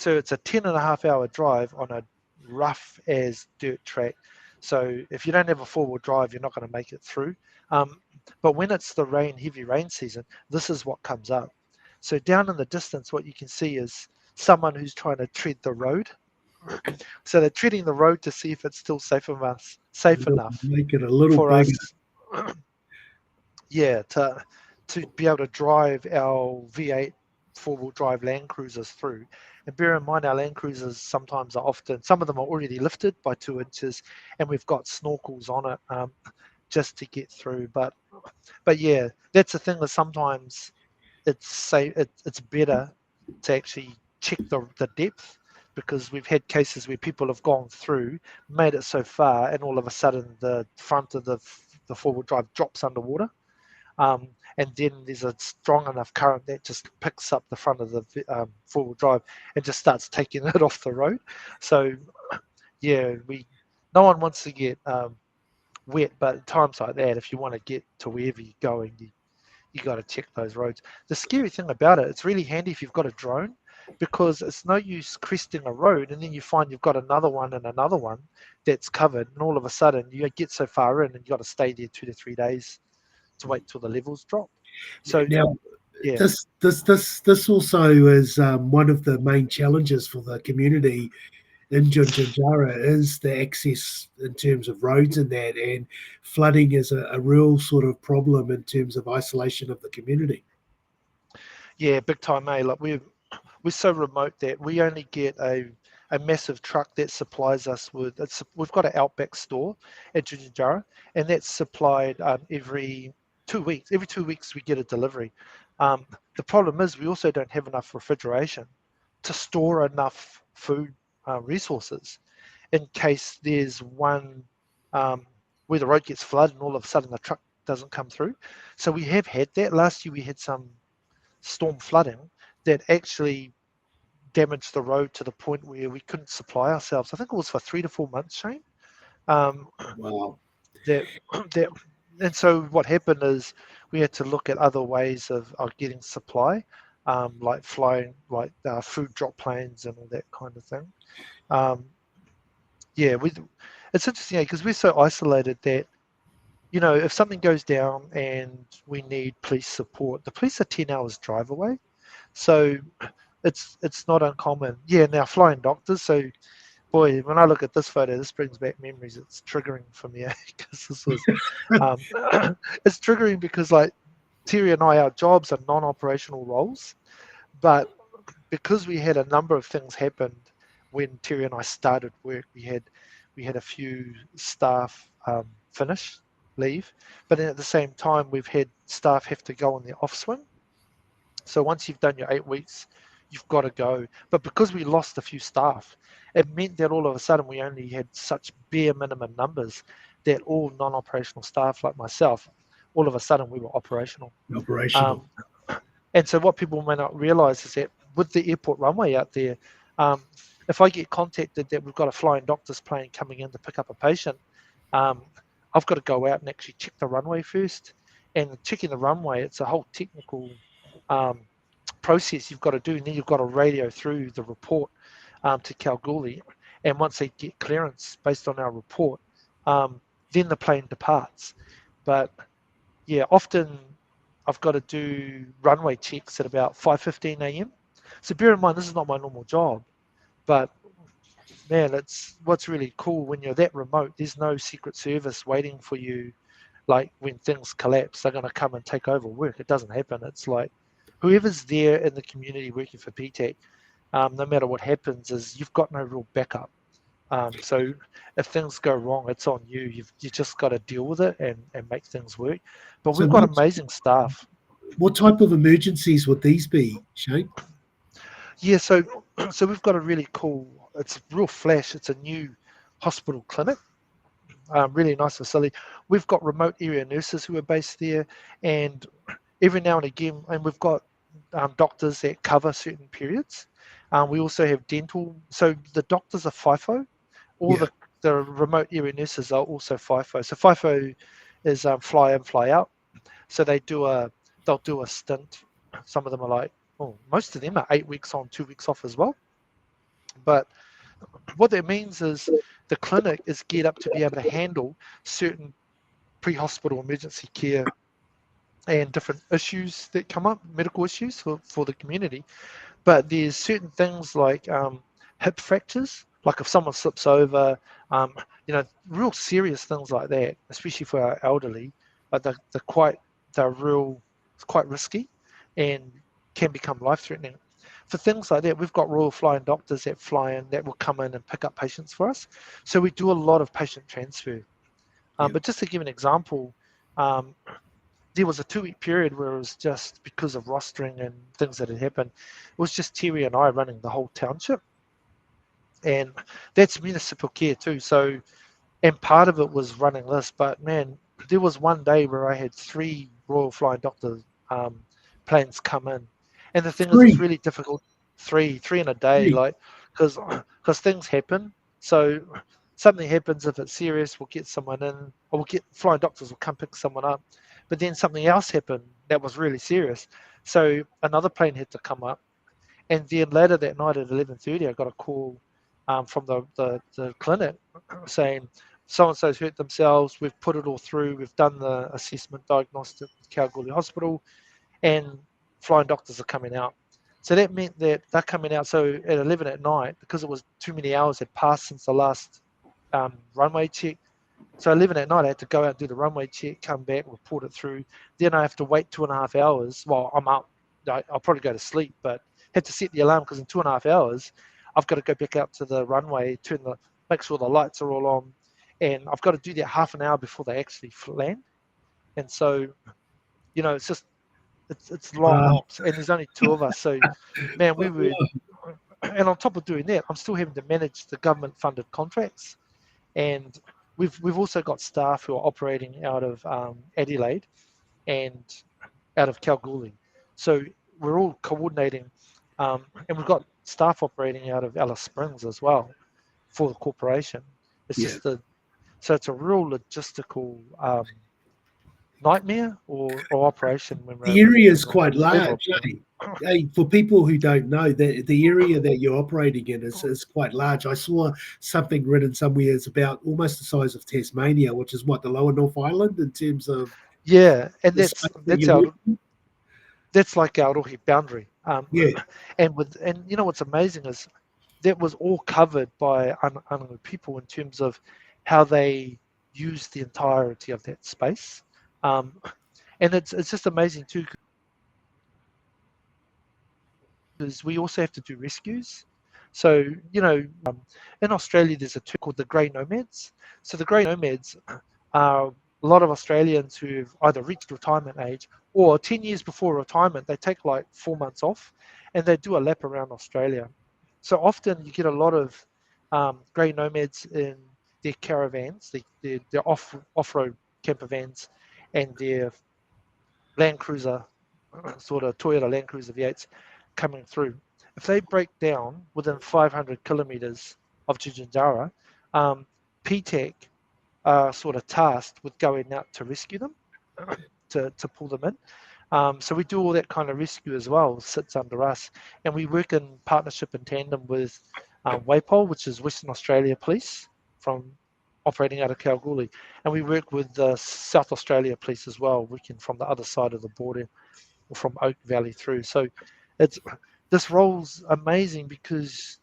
it's a 10.5 hour drive on a rough as dirt track. So if you don't have a four-wheel drive, you're not going to make it through. But when it's the heavy rain season, this is what comes up. So down in the distance, what you can see is someone who's trying to tread the road. So they're treading the road to see if it's still safe enough Make it a little for bigger. us. Yeah, to be able to drive our V8 four-wheel drive Land Cruisers through. And bear in mind, our Land Cruisers sometimes are some of them are already lifted by 2 inches, and we've got snorkels on it just to get through. But yeah, that's the thing, that sometimes it's better to actually check the depth, because we've had cases where people have gone through, made it so far, and all of a sudden the front of the four-wheel drive drops underwater. And then there's a strong enough current that just picks up the front of the four-wheel drive and just starts taking it off the road. So yeah, no one wants to get wet, but at times like that, if you want to get to wherever you're going, you got to check those roads. The scary thing about it, it's really handy if you've got a drone, because it's no use cresting a road and then you find you've got another one and another one that's covered, and all of a sudden you get so far in and you got to stay there 2 to 3 days to wait till the levels drop. So Now, yeah, this also is one of the main challenges for the community in Tjuntuntjarra is the access in terms of roads and that, and flooding is a real sort of problem in terms of isolation of the community. Yeah, big time, eh? Like we're so remote that we only get a massive truck that supplies us with. We've got an Outback store at Tjuntuntjarra, and that's supplied every 2 weeks. Every 2 weeks we get a delivery. Um, the problem is we also don't have enough refrigeration to store enough food resources in case there's one where the road gets flooded and all of a sudden the truck doesn't come through. So we have had that. Last year we had some storm flooding that actually damaged the road to the point where we couldn't supply ourselves. I think it was for 3 to 4 months, Shane. Um, Wow. that that and so what happened is we had to look at other ways of getting supply, like flying like food drop planes and all that kind of thing. Um, yeah, it's interesting because we're so isolated that if something goes down and we need police support, the police are 10 hours drive away. So it's not uncommon. Yeah, now flying doctors. So boy, when I look at this photo, this brings back memories. It's triggering for me because this was um, it's triggering because like Terry and I, our jobs are non-operational roles, but because we had a number of things happened when Terry and I started work, we had a few staff finish leave, but then at the same time we've had staff have to go on their off swing. So once you've done your 8 weeks, you've got to go. But because we lost a few staff, it meant that all of a sudden we only had such bare minimum numbers that all non-operational staff like myself, all of a sudden we were operational. Operational. Um, and so what people may not realize is that with the airport runway out there, um, if I get contacted that we've got a flying doctor's plane coming in to pick up a patient, um, I've got to go out and actually check the runway first. And checking the runway, it's a whole technical um, process you've got to do. And then you've got to radio through the report to Kalgoorlie. And once they get clearance based on our report, then the plane departs. But yeah, often I've got to do runway checks at about 5:15 a.m. So bear in mind, this is not my normal job, but man, it's what's really cool when you're that remote. There's no Secret Service waiting for you. Like when things collapse, they're going to come and take over work. It doesn't happen. It's like whoever's there in the community working for PTAC, no matter what happens, is you've got no real backup. So if things go wrong, it's on you. You just got to deal with it and make things work. But So we've got amazing staff. what type of emergencies would these be, Shane? Yeah, so we've got a really cool. It's real flash. It's a new hospital clinic. Really nice facility. We've got remote area nurses who are based there, and every now and again, and we've got doctors that cover certain periods. We also have dental. So the doctors are FIFO. All Yeah. the remote area nurses are also FIFO. So FIFO is fly in, fly out. So they'll do a stint. Some of them are like, most of them are 8 weeks on, 2 weeks off as well. But what that means is the clinic is geared up to be able to handle certain pre-hospital emergency care and different issues that come up, medical issues for the community. But there's certain things like hip fractures, like if someone slips over, um, real serious things like that, especially for our elderly, but it's quite risky and can become life-threatening. For things like that, we've got Royal Flying Doctors that fly in that will come in and pick up patients for us. So we do a lot of patient transfer. Yeah. But just to give an example, um, there was a 2 week period where it was just because of rostering and things that had happened. It was just Terry and I running the whole township. And that's municipal care too. So, and part of it was running this, but man, there was one day where I had 3 Royal Flying Doctor planes come in. And the thing is, it's Three. really difficult. Three in a day, Three. like, because things happen. So something happens if it's serious, we'll get someone in, or we'll get flying doctors will come pick someone up. But then something else happened that was really serious. So another plane had to come up. And then later that night at 11:30, I got a call from the clinic saying so and so's hurt themselves. We've put it all through. We've done the assessment diagnostic with Kalgoorlie Hospital, and flying doctors are coming out. So that meant that they're coming out. So at 11 at night, because it was too many hours had passed since the last runway check. So 11 at night, I had to go out and do the runway check, come back, report it through. Then I have to wait 2.5 hours. Well, I'm up. I'll probably go to sleep, but had to set the alarm because in 2.5 hours, I've got to go back out to the runway, make sure the lights are all on, and I've got to do that half an hour before they actually land. And so, it's long ops, and there's only two of us. So, man, we would, and on top of doing that, I'm still having to manage the government-funded contracts, and we've also got staff who are operating out of Adelaide and out of Kalgoorlie. So we're all coordinating, and we've got staff operating out of Alice Springs as well for the corporation. It's just so it's a real logistical nightmare or operation when The area is when quite large. Hey, for people who don't know, the area that you're operating in is quite large. I saw something written somewhere. It's about almost the size of Tasmania, which is what, the lower North Island in terms of and the space that you're working? that's like our rohi boundary. Yeah, And you know what's amazing is that was all covered by Anangu people in terms of how they use the entirety of that space. And it's just amazing too, because we also have to do rescues. So, in Australia, there's a term called the grey nomads. So the grey nomads are a lot of Australians who've either reached retirement age or 10 years before retirement, they take like 4 months off and they do a lap around Australia. So often you get a lot of grey nomads in their caravans, their off-road camper vans and their Land Cruiser, sort of Toyota Land Cruiser V8s coming through. If they break down within 500 kilometres of Tjuntuntjarra, PTAC are sort of tasked with going out to rescue them, to pull them in. So we do all that kind of rescue as well, sits under us. And we work in partnership and tandem with WAPOL, which is Western Australia Police, from operating out of Kalgoorlie. And we work with the South Australia Police as well, working from the other side of the border, from Oak Valley through. So this role's amazing because,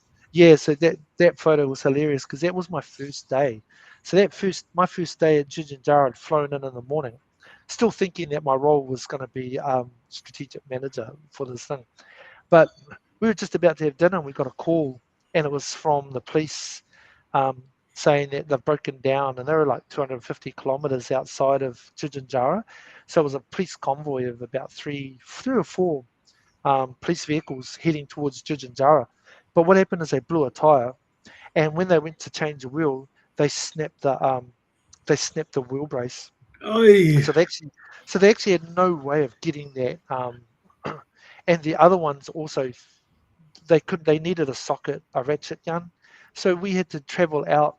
so that photo was hilarious because that was my first day. So my first day at Tjuntuntjarra, I'd flown in the morning, still thinking that my role was going to be strategic manager for this thing. But we were just about to have dinner and we got a call, and it was from the police saying that they've broken down, and they were like 250 kilometres outside of Tjuntuntjarra. So it was a police convoy of about three or four police vehicles heading towards Tjuntuntjarra. But what happened is they blew a tyre, and when they went to change a wheel, they snapped the wheel brace. Oy. So they actually had no way of getting that. And the other ones also, they needed a socket, a ratchet gun. So we had to travel out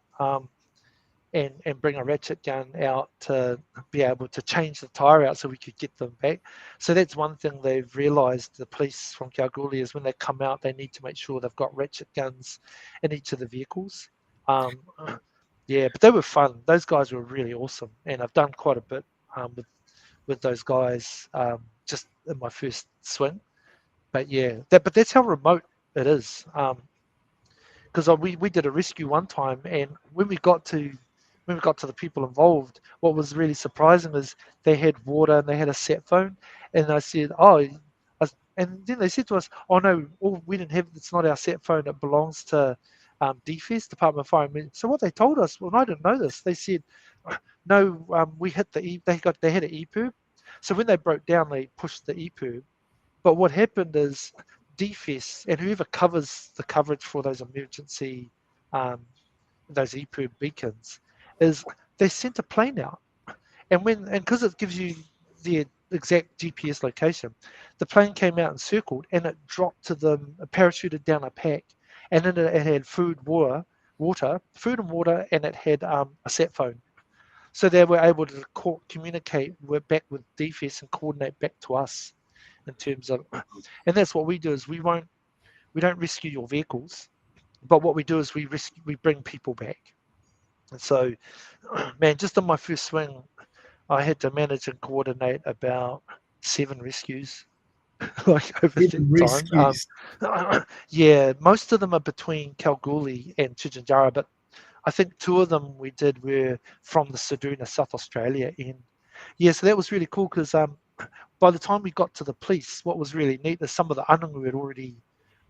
and bring a ratchet gun out to be able to change the tyre out so we could get them back. So that's one thing they've realised, the police from Kalgoorlie, is when they come out, they need to make sure they've got ratchet guns in each of the vehicles. But they were fun. Those guys were really awesome, and I've done quite a bit with those guys just in my first swing. But but that's how remote it is. Because we did a rescue one time, and when we got to the people involved, what was really surprising is they had water and they had a sat phone, and I said, and then they said to us, "Oh no, we didn't have. It's not our sat phone. It belongs to DFS, Department of Fire and Emergency." So what they told us, well, I didn't know this. They said, "No, we hit they had an EPIRB, so when they broke down, they pushed the EPIRB. But what happened is DFS and whoever covers the coverage for those emergency, those EPIRB beacons, is they sent a plane out, and because it gives you the exact GPS location, the plane came out and circled, and it dropped to them, parachuted down a pack, and then it had food and water, and it had a sat phone. So they were able to communicate back with DFS and coordinate back to us in terms of, and that's what we do is we don't rescue your vehicles, but what we do is we bring people back. And so, man, just on my first swing, I had to manage and coordinate about 7 rescues. like over Hidden certain time. rescues. Yeah, most of them are between Kalgoorlie and Tjuntuntjarra, but I think two of them we did were from the Seduna, South Australia end. Yeah, so that was really cool because by the time we got to the police, what was really neat is some of the anungu had already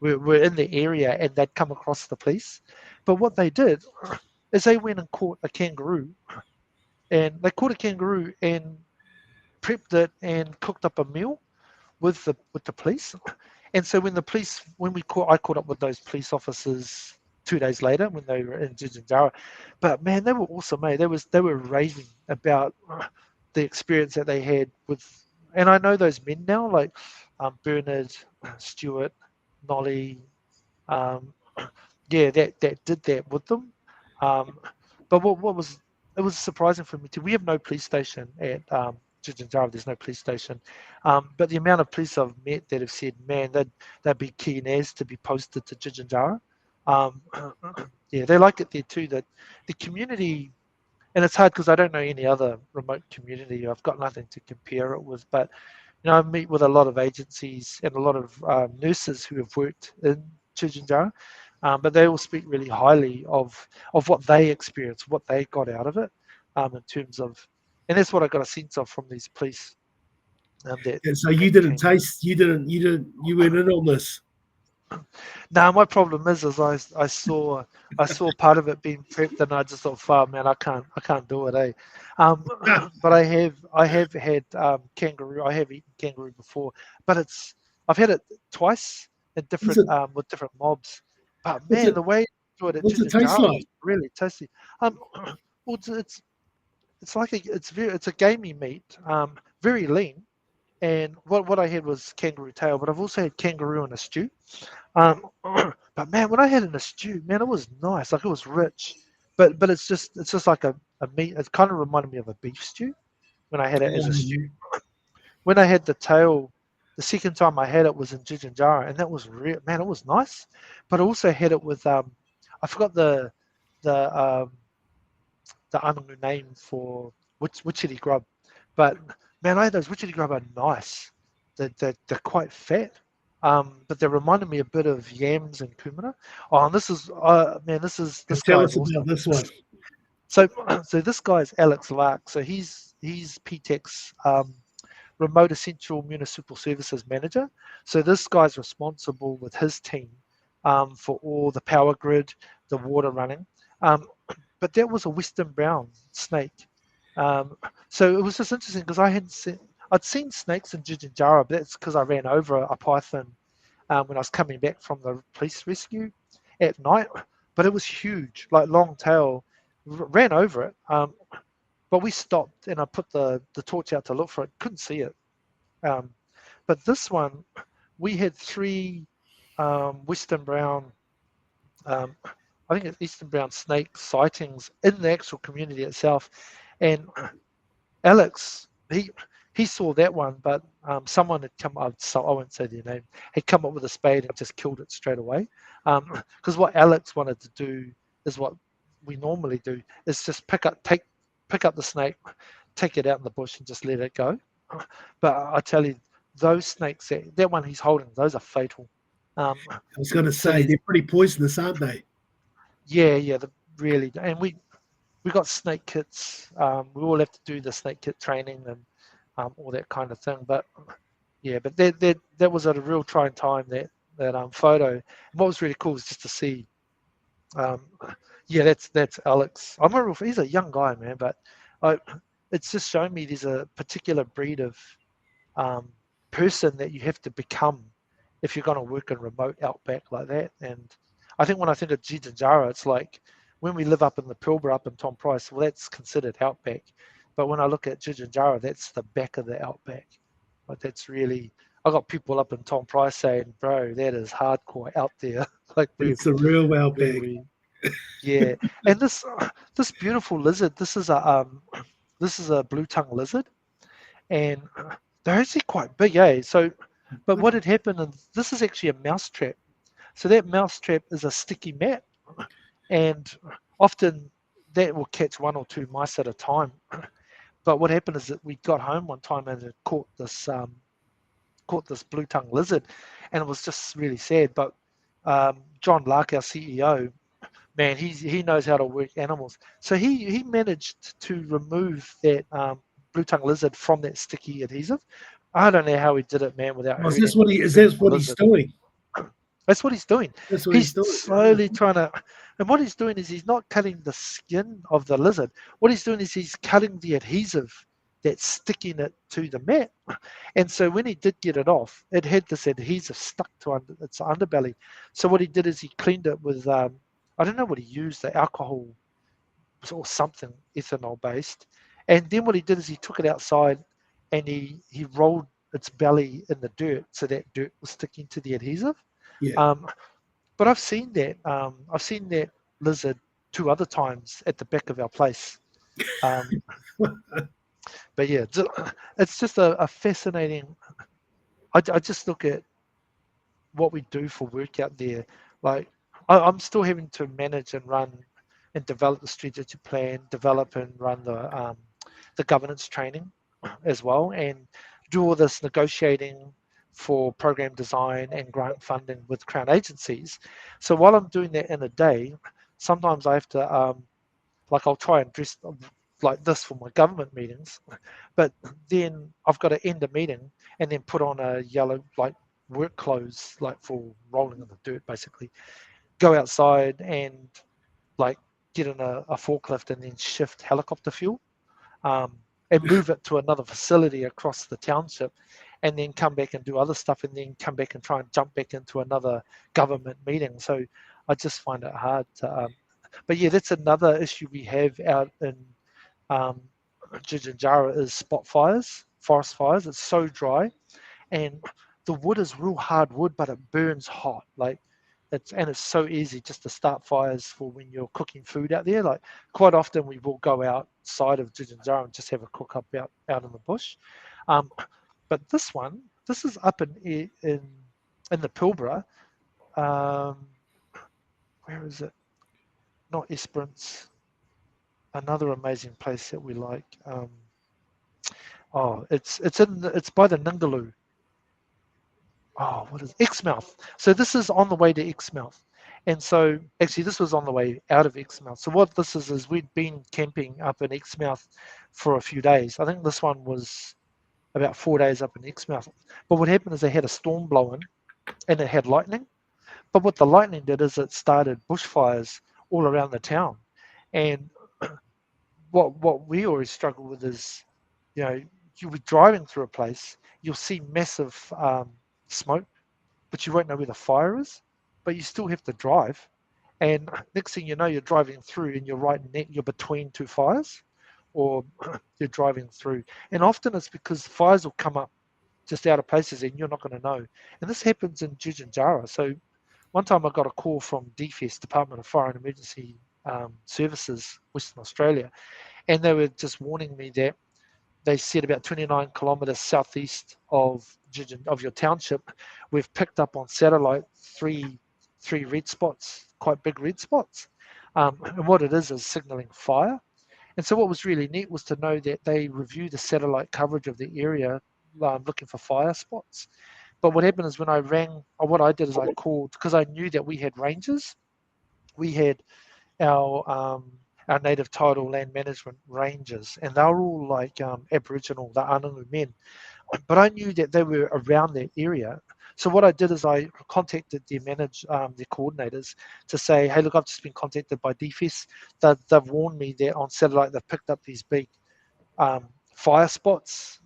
were in the area and they'd come across the police. But what they did is they went and caught a kangaroo, and they caught a kangaroo and prepped it and cooked up a meal with the police. And so I caught up with those police officers 2 days later when they were in Tjuntuntjarra. But man, they were awesome, mate. They were raving about the experience that they had with, and I know those men now, like Bernard, Stuart, Nolly, um, yeah, that did that with them. Um, but what was it was surprising for me too. We have no police station at Tjuntuntjarra. There's no police station, but the amount of police I've met that have said, man, they'd be keen as to be posted to Tjuntuntjarra. Um, yeah, they like it there too. That the community, and it's hard because I don't know any other remote community. I've got nothing to compare it with, but I meet with a lot of agencies and a lot of nurses who have worked in Tjuntuntjarra, but they all speak really highly of what they experienced, what they got out of it, in terms of, and that's what I got a sense of from these police And so you that didn't came in. taste, you went in on this. Now my problem is I saw part of it being prepped and I just thought, "Fuck, man, I can't do it, eh?" But I have had kangaroo. I have eaten kangaroo before, but I've had it twice in What's different it, with different mobs. But what's man, it, the way I do it at what's it taste Tjuntuntjarra was like? really tasty. Um, well, it's like it's a gamey meat, very lean. And what I had was kangaroo tail, but I've also had kangaroo in a stew. But man, when I had it in a stew, man, it was nice. Like it was rich, but it's just like a meat. It kind of reminded me of a beef stew when I had it as a stew. When I had the tail, the second time I had it was in Jijinjara, and that was real. Man, it was nice. But I also had it with I forgot the the Anangu name for witchetty grub, but man, I had those witchetty grub are nice. They're quite fat. But they reminded me a bit of yams and kumara. Oh, and this is man, this Tell guy's us about awesome. this one. So so this guy's Alex Lark. So he's PTEC's remote essential municipal services manager. So this guy's responsible with his team for all the power grid, the water running. Um, but that was a western brown snake. Um, so it was just interesting because I'd seen snakes in Jijinjara, but that's because I ran over a python when I was coming back from the police rescue at night. But it was huge, like long tail, ran over it. But we stopped and I put the torch out to look for it, couldn't see it. Um, but this one, we had three western brown, um, I think it's eastern brown snake sightings in the actual community itself. And Alex, he saw that one, but someone had come up, so I won't say their name, had come up with a spade and just killed it straight away. Because what Alex wanted to do is what we normally do, is just pick up the snake, take it out in the bush and just let it go. But I tell you, those snakes, that one he's holding, those are fatal. I was going to So say they're pretty poisonous, aren't they? yeah, really, and we got snake kits. We all have to do the snake kit training and all that kind of thing. But yeah, but that was at a real trying time. That photo. And what was really cool was just to see. Um, yeah, that's Alex. I remember he's a young guy, man, but I, it's just shown me there's a particular breed of um, person that you have to become if you're going to work in remote outback like that. And I think when I think of Jijinjara, it's like when we live up in the Pilbara, up in Tom Price, well, that's considered outback. But when I look at Jijinjara, that's the back of the outback. Like that's really, I got people up in Tom Price saying, "Bro, that is hardcore out there." like It's a real outback. we yeah. And this beautiful lizard, this is a blue tongue lizard, and they're actually quite big, eh? So, but what had happened, and this is actually a mouse trap. So that mouse trap is a sticky mat, and often that will catch one or two mice at a time. But what happened is that we got home one time and it caught this caught this blue-tongue lizard, and it was just really sad. But John Lark, our CEO, man, he knows how to work animals. So he managed to remove that blue-tongue lizard from that sticky adhesive. I don't know how he did it, man, without Is this hurting what he? Is this the what he's lizard. doing? That's what he's doing. That's what he's He's doing. slowly trying to, and what he's doing is he's not cutting the skin of the lizard. What he's doing is he's cutting the adhesive that's sticking it to the mat. And so when he did get it off, it had this adhesive stuck to its underbelly. So what he did is he cleaned it with, I don't know what he used, the alcohol or something ethanol based. And then what he did is he took it outside and he rolled its belly in the dirt so that dirt was sticking to the adhesive. Yeah. But I've seen that. I've seen that lizard 2 other times at the back of our place. But yeah, it's just a fascinating. I just look at what we do for work out there. Like I'm still having to manage and run and develop the strategic plan, develop and run the governance training as well, and do all this negotiating for program design and grant funding with Crown agencies. So while I'm doing that in a day, sometimes I have to, like I'll try and dress like this for my government meetings, but then I've got to end a meeting and then put on a yellow, like work clothes, like for rolling in the dirt, basically. Go outside and like get in a forklift and then shift helicopter fuel. And move it to another facility across the township, and then come back and do other stuff, and then come back and try and jump back into another government meeting. So I just find it hard to. But yeah, that's another issue we have out in Tjuntuntjarra is spot fires, forest fires. It's so dry, and the wood is real hard wood, but it burns hot. Like it's so easy just to start fires for when you're cooking food out there. Like quite often we will go outside of Tjuntuntjarra and just have a cook up out in the bush. But this is up in the Pilbara. Where is it? Not Esperance. Another amazing place that we like. It's by the Ningaloo. What is Exmouth? So this is on the way to Exmouth. And so actually this was on the way out of Exmouth. So what this is we'd been camping up in Exmouth for a few days. I think this one was about 4 days up in Exmouth. But what happened is they had a storm blowing and it had lightning. But what the lightning did is it started bushfires all around the town. And what we always struggle with is, you'll be driving through a place, you'll see massive smoke, but you won't know where the fire is, but you still have to drive. And next thing you know, you're driving through and you're between 2 fires, or you're driving through. And often it's because fires will come up just out of places and you're not going to know. And this happens in Tjuntuntjarra. So one time I got a call from DFES, Department of Fire and Emergency Services, Western Australia, and they were just warning me that they said about 29 kilometres southeast of your township, we've picked up on satellite three red spots, quite big red spots. And what it is signalling fire. And so what was really neat was to know that they review the satellite coverage of the area looking for fire spots. But what happened is when I rang, or what I did is I called, because I knew that we had rangers. We had our native title land management rangers, and they were all like Aboriginal, the Anangu men. But I knew that they were around that area. So what I did is I contacted their coordinators to say, hey, look, I've just been contacted by DFES. They've warned me that on satellite they've picked up these big fire spots,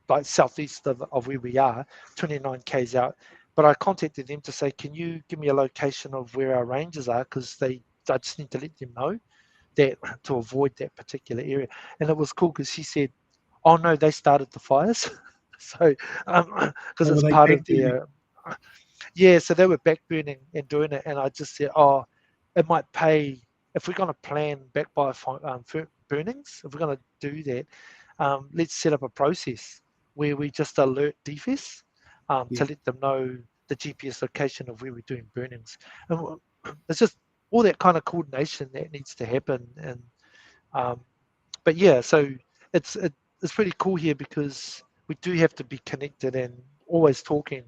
like southeast of where we are, 29 k's out. But I contacted them to say, can you give me a location of where our rangers are? Because I just need to let them know that to avoid that particular area. And it was cool because she said, oh no, they started the fires. So because it's part of their so they were back burning and doing it. And I just said, oh, it might pay if we're going to plan back by burnings, if we're going to do that, let's set up a process where we just alert DFES to let them know the GPS location of where we're doing burnings. And it's just all that kind of coordination that needs to happen. And so it's pretty cool here because we do have to be connected and always talking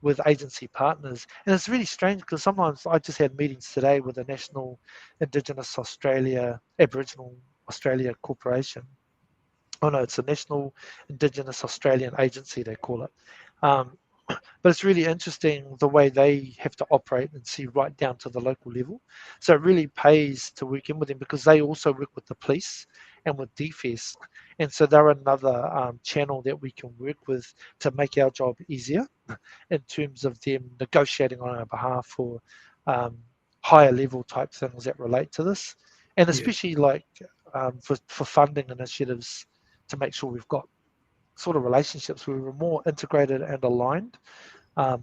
with agency partners. And it's really strange because sometimes I just had meetings today with the National Indigenous Australia, Aboriginal Australia Corporation. Oh no, it's the National Indigenous Australian Agency, they call it. Um, but it's really interesting the way they have to operate and see right down to the local level. So it really pays to work in with them because they also work with the police and with DFS. And so they're another channel that we can work with to make our job easier in terms of them negotiating on our behalf for higher level type things that relate to this. And Yeah. especially like for funding initiatives to make sure we've got sort of relationships where we're more integrated and aligned um,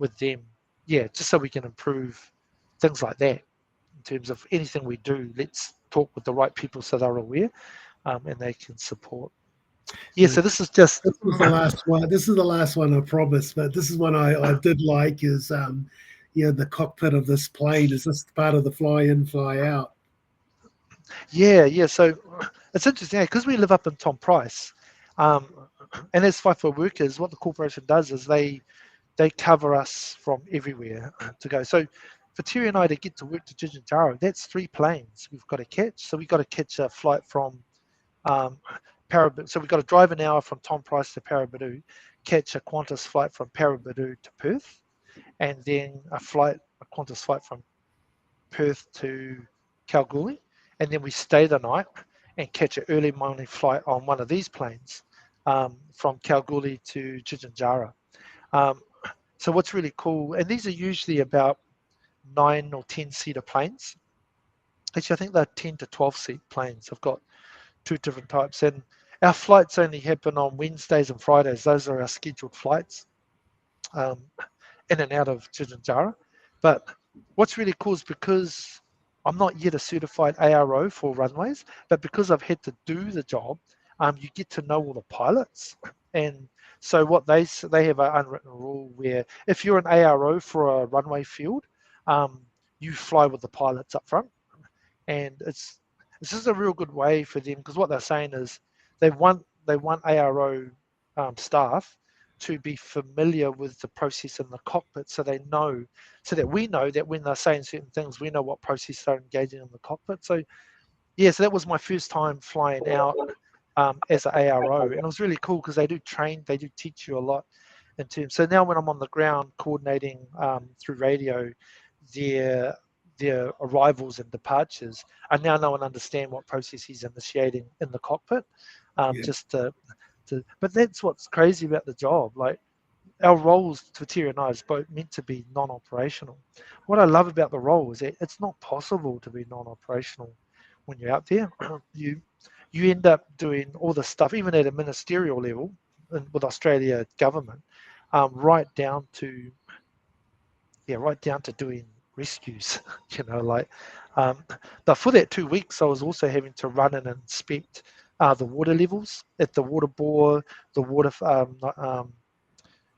with them. Yeah, just so we can improve things like that in terms of anything we do. Let's talk with the right people so they're aware and they can support. Yeah, Yeah. so this is just This was the last one. This is the last one, I promise. But this is one I did like is the cockpit of this plane is this part of the fly in, fly out. yeah. So it's interesting because we live up in Tom Price, um, and as FIFO workers, what the corporation does is they cover us from everywhere to go. So for Terry and I to get to work to Tjuntuntjarra, that's 3 planes we've got to catch. So we've got to catch a flight from Parabidoo. So we've got to drive an hour from Tom Price to Parabidoo, catch a Qantas flight from Parabidoo to Perth, and then a Qantas flight from Perth to Kalgoorlie, and then we stay the night and catch an early morning flight on one of these planes from Kalgoorlie to Tjuntuntjarra. Um, so what's really cool, and these are usually about 9 or 10 seater planes. Actually, I think they're 10 to 12 seat planes. I've got 2 different types, and our flights only happen on Wednesdays and Fridays. Those are our scheduled flights um, in and out of Tjuntuntjarra. But what's really cool is because I'm not yet a certified ARO for runways, but because I've had to do the job, you get to know all the pilots. And so what they have an unwritten rule where if you're an ARO for a runway field, you fly with the pilots up front. And it's just a real good way for them because what they're saying is they want ARO staff to be familiar with the process in the cockpit so they know so that we know that when they're saying certain things we know what process they're engaging in the cockpit. So yeah, so that was my first time flying out as an ARO, and it was really cool because they do teach you a lot in terms. So now when I'm on the ground coordinating through radio their arrivals and departures, I now know and understand what process he's initiating in the cockpit. Yeah. Just but that's what's crazy about the job. Like our roles, Twitteri and I, is both meant to be non-operational. What I love about the role is that it's not possible to be non-operational when you're out there. You end up doing all the stuff, even at a ministerial level, with Australia government, right down to doing rescues. Like, but for that 2 weeks, I was also having to run and inspect the water levels at the water bore, the water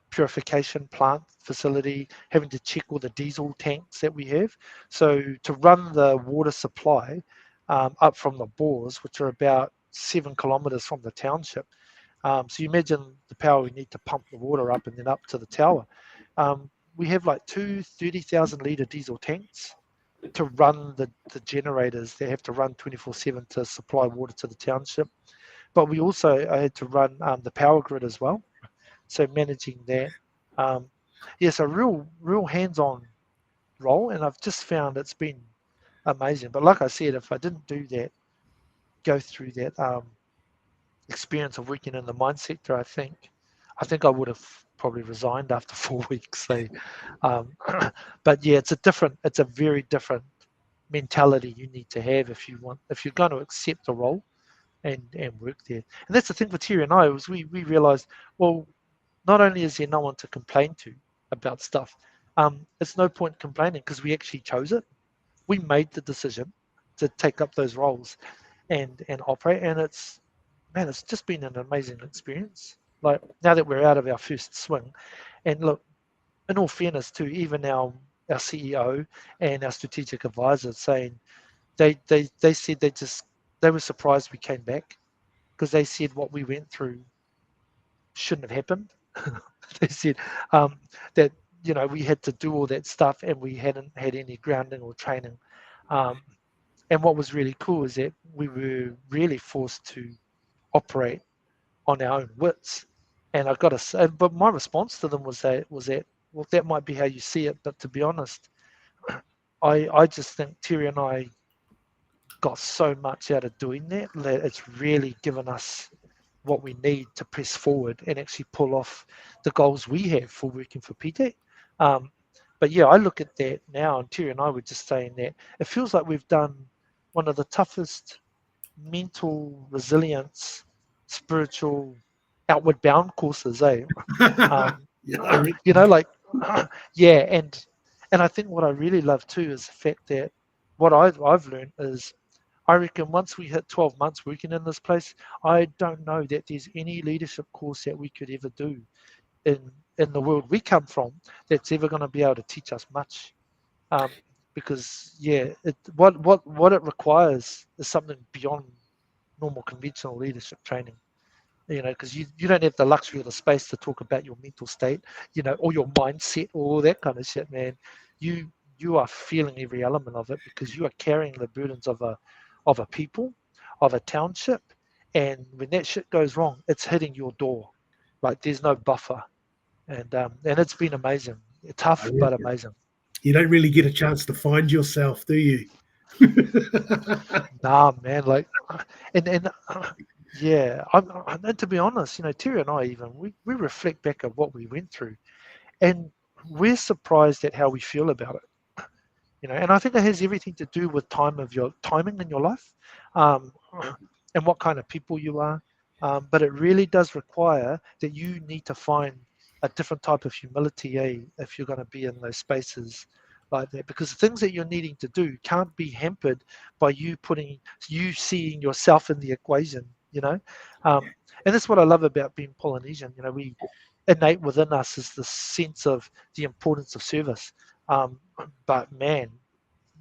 purification plant facility, having to check all the diesel tanks that we have. So to run the water supply up from the bores, which are about 7 kilometres from the township. So you imagine the power we need to pump the water up and then up to the tower. We have like 30,000 litre diesel tanks to run the generators. They have to run 24/7 to supply water to the township. But I had to run the power grid as well. So managing that. So real hands-on role, and I've just found it's been amazing. But like I said, if I didn't go through that experience of working in the mine sector, I think I would have probably resigned after 4 weeks. But yeah, it's a very different mentality you need to have if you're going to accept a role and work there. And that's the thing for Terry and I was we realised, well, not only is there no one to complain to about stuff, it's no point complaining because we actually chose it. We made the decision to take up those roles and operate, and it's just been an amazing experience. Like now that we're out of our first swing, and look, in all fairness to even our CEO and our strategic advisor saying they said they were surprised we came back because they said what we went through shouldn't have happened. They said that we had to do all that stuff and we hadn't had any grounding or training. Um, and what was really cool is that we were really forced to operate on our own wits. And I got to say, but my response to them was that well, that might be how you see it, but to be honest, I just think Terry and I got so much out of doing that that it's really given us what we need to press forward and actually pull off the goals we have for working for PTAC. Um, but yeah, I look at that now, and Terry and I were just saying that it feels like we've done one of the toughest mental resilience, spiritual, outward bound courses, eh? Um, Yeah. like, yeah, and I think what I really love too is the fact that what I've learned is I reckon once we hit 12 months working in this place, I don't know that there's any leadership course that we could ever do in in the world we come from that's ever going to be able to teach us much. Um, because yeah, what it requires is something beyond normal conventional leadership training. Because you don't have the luxury or the space to talk about your mental state, or your mindset, or all that kind of shit, man. You are feeling every element of it because you are carrying the burdens of a people, of a township, and when that shit goes wrong, it's hitting your door. Like there's no buffer, and it's been amazing, I tough but reckon. amazing. You don't really get a chance to find yourself, do you? Nah, man, like, and yeah, and to be honest, Terry and I even we reflect back at what we went through, and we're surprised at how we feel about it. And I think it has everything to do with your timing in your life, um, and what kind of people you are. But it really does require that you need to find a different type of humility, if you're going to be in those spaces like that, because the things that you're needing to do can't be hampered by you seeing yourself in the equation. Um, and that's what I love about being Polynesian. We innate within us is the sense of the importance of service. But man,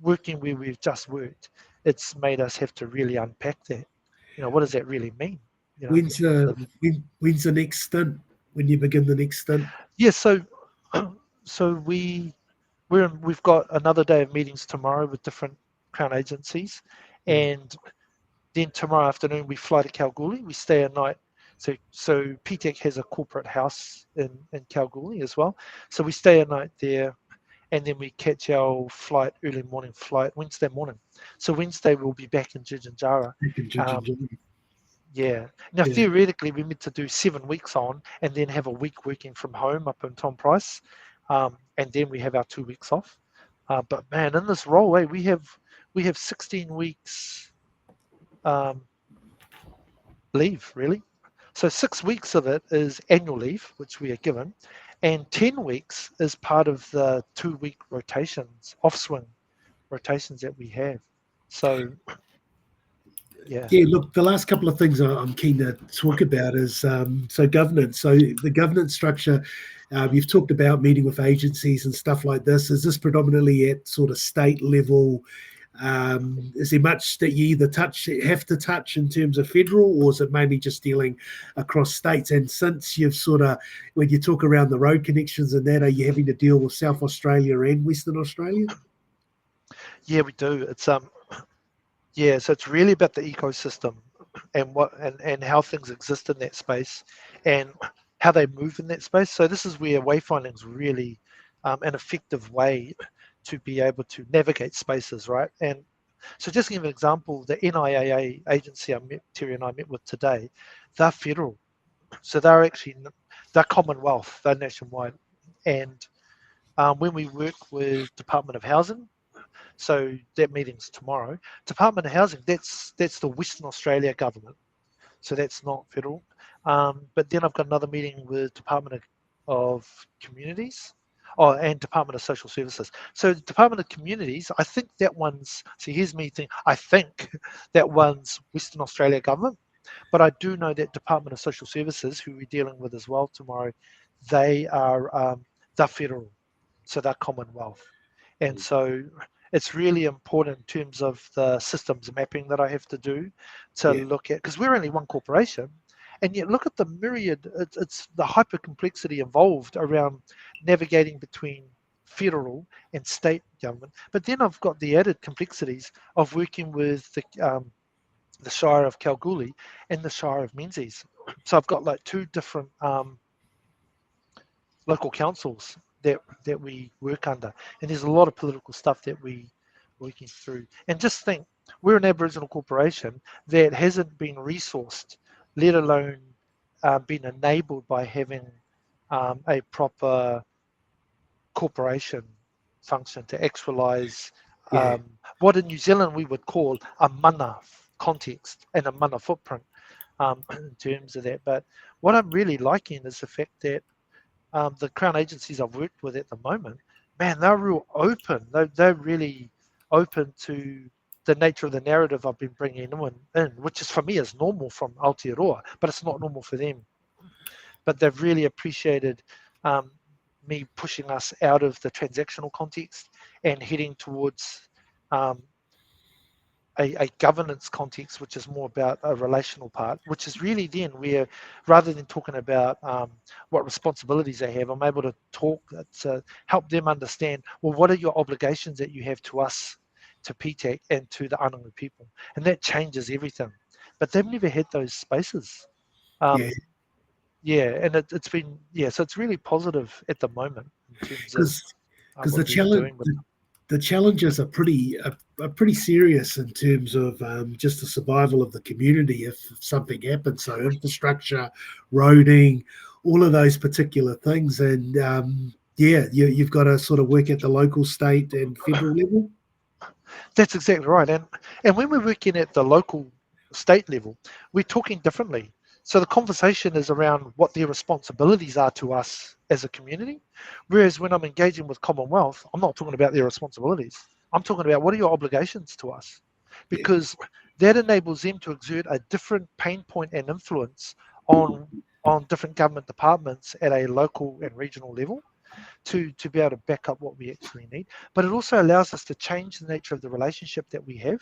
working where we've just worked, it's made us have to really unpack that. What does that really mean? When's when's the next stint? When you begin the next stint? Yeah. So we've got another day of meetings tomorrow with different Crown agencies, Mm. and then tomorrow afternoon we fly to Kalgoorlie. We stay a night. So PTEC has a corporate house in Kalgoorlie as well. So we stay a night there, and then we catch our early morning flight Wednesday morning. So Wednesday we'll be back in Tjuntuntjarra. Um, yeah. Now Yeah. theoretically we're meant to do 7 weeks on, and then have a week working from home up in Tom Price, and then we have our 2 weeks off. But man, in this role, we have 16 weeks um, leave really. So 6 weeks of it is annual leave, which we are given, and 10 weeks is part of the 2 week rotations, off swing rotations that we have. So yeah, Yeah, look, the last couple of things I'm keen to talk about is so governance. So the governance structure, you've talked about meeting with agencies and stuff like this. Is this predominantly at sort of state level? Is there much that you either have to touch in terms of federal, or is it mainly just dealing across states? And since you've sort of, when you talk around the road connections and that, are you having to deal with South Australia and Western Australia? yeah, we do. Yeah, so it's really about the ecosystem and how things exist in that space and how they move in that space. So this is where wayfinding is really an effective way to be able to navigate spaces, right? And so just to give an example, the NIAA agency Terry and I met with today, they're federal. So they're Commonwealth, they're nationwide. And when we work with Department of Housing, so that meeting's tomorrow. Department of Housing, that's the Western Australia government, so that's not federal. But then I've got another meeting with Department of Communities, and Department of Social Services. So the Department of Communities, I think that one's. See, here's me thinking. I think that one's Western Australia government, but I do know that Department of Social Services, who we're dealing with as well tomorrow, they are they're federal, so they're Commonwealth, and so it's really important in terms of the systems mapping that I have to do to Yeah. look at, because we're only one corporation, And yet look at the myriad, it's the hyper complexity involved around navigating between federal and state government. But then I've got the added complexities of working with the Shire of Kalgoorlie and the Shire of Menzies. So I've got like two different local councils that we work under, and there's a lot of political stuff that we working through. And just think, we're an Aboriginal corporation that hasn't been resourced, let alone been enabled by having a proper corporation function to actualize Yeah. what in New Zealand we would call a mana context and a mana footprint in terms of that. But what I'm really liking is the fact that the Crown agencies I've worked with at the moment, man, they're real open. They're really open to the nature of the narrative I've been bringing in, which is for me is normal from Aotearoa, but it's not normal for them. But they've really appreciated me pushing us out of the transactional context and heading towards a governance context, which is more about a relational part, which is really then where, rather than talking about what responsibilities they have, I'm able to talk to help them understand, well, what are your obligations that you have to us, to PTAC and to the Anangu people? And that changes everything. But they've never had those spaces. Yeah. Yeah, and it's been, yeah, so it's really positive at the moment in terms of Because what we're doing with them. the challenges are pretty serious in terms of just the survival of the community if something happens. So infrastructure, roading, all of those particular things, and yeah, you've got to sort of work at the local, state, and federal level. That's exactly right. And when we're working at the local state level, we're talking differently. So the conversation is around what their responsibilities are to us as a community. Whereas when I'm engaging with Commonwealth, I'm not talking about their responsibilities. I'm talking about what are your obligations to us? Yeah, Because that enables them to exert a different pain point and influence on different government departments at a local and regional level to be able to back up what we actually need. But it also allows us to change the nature of the relationship that we have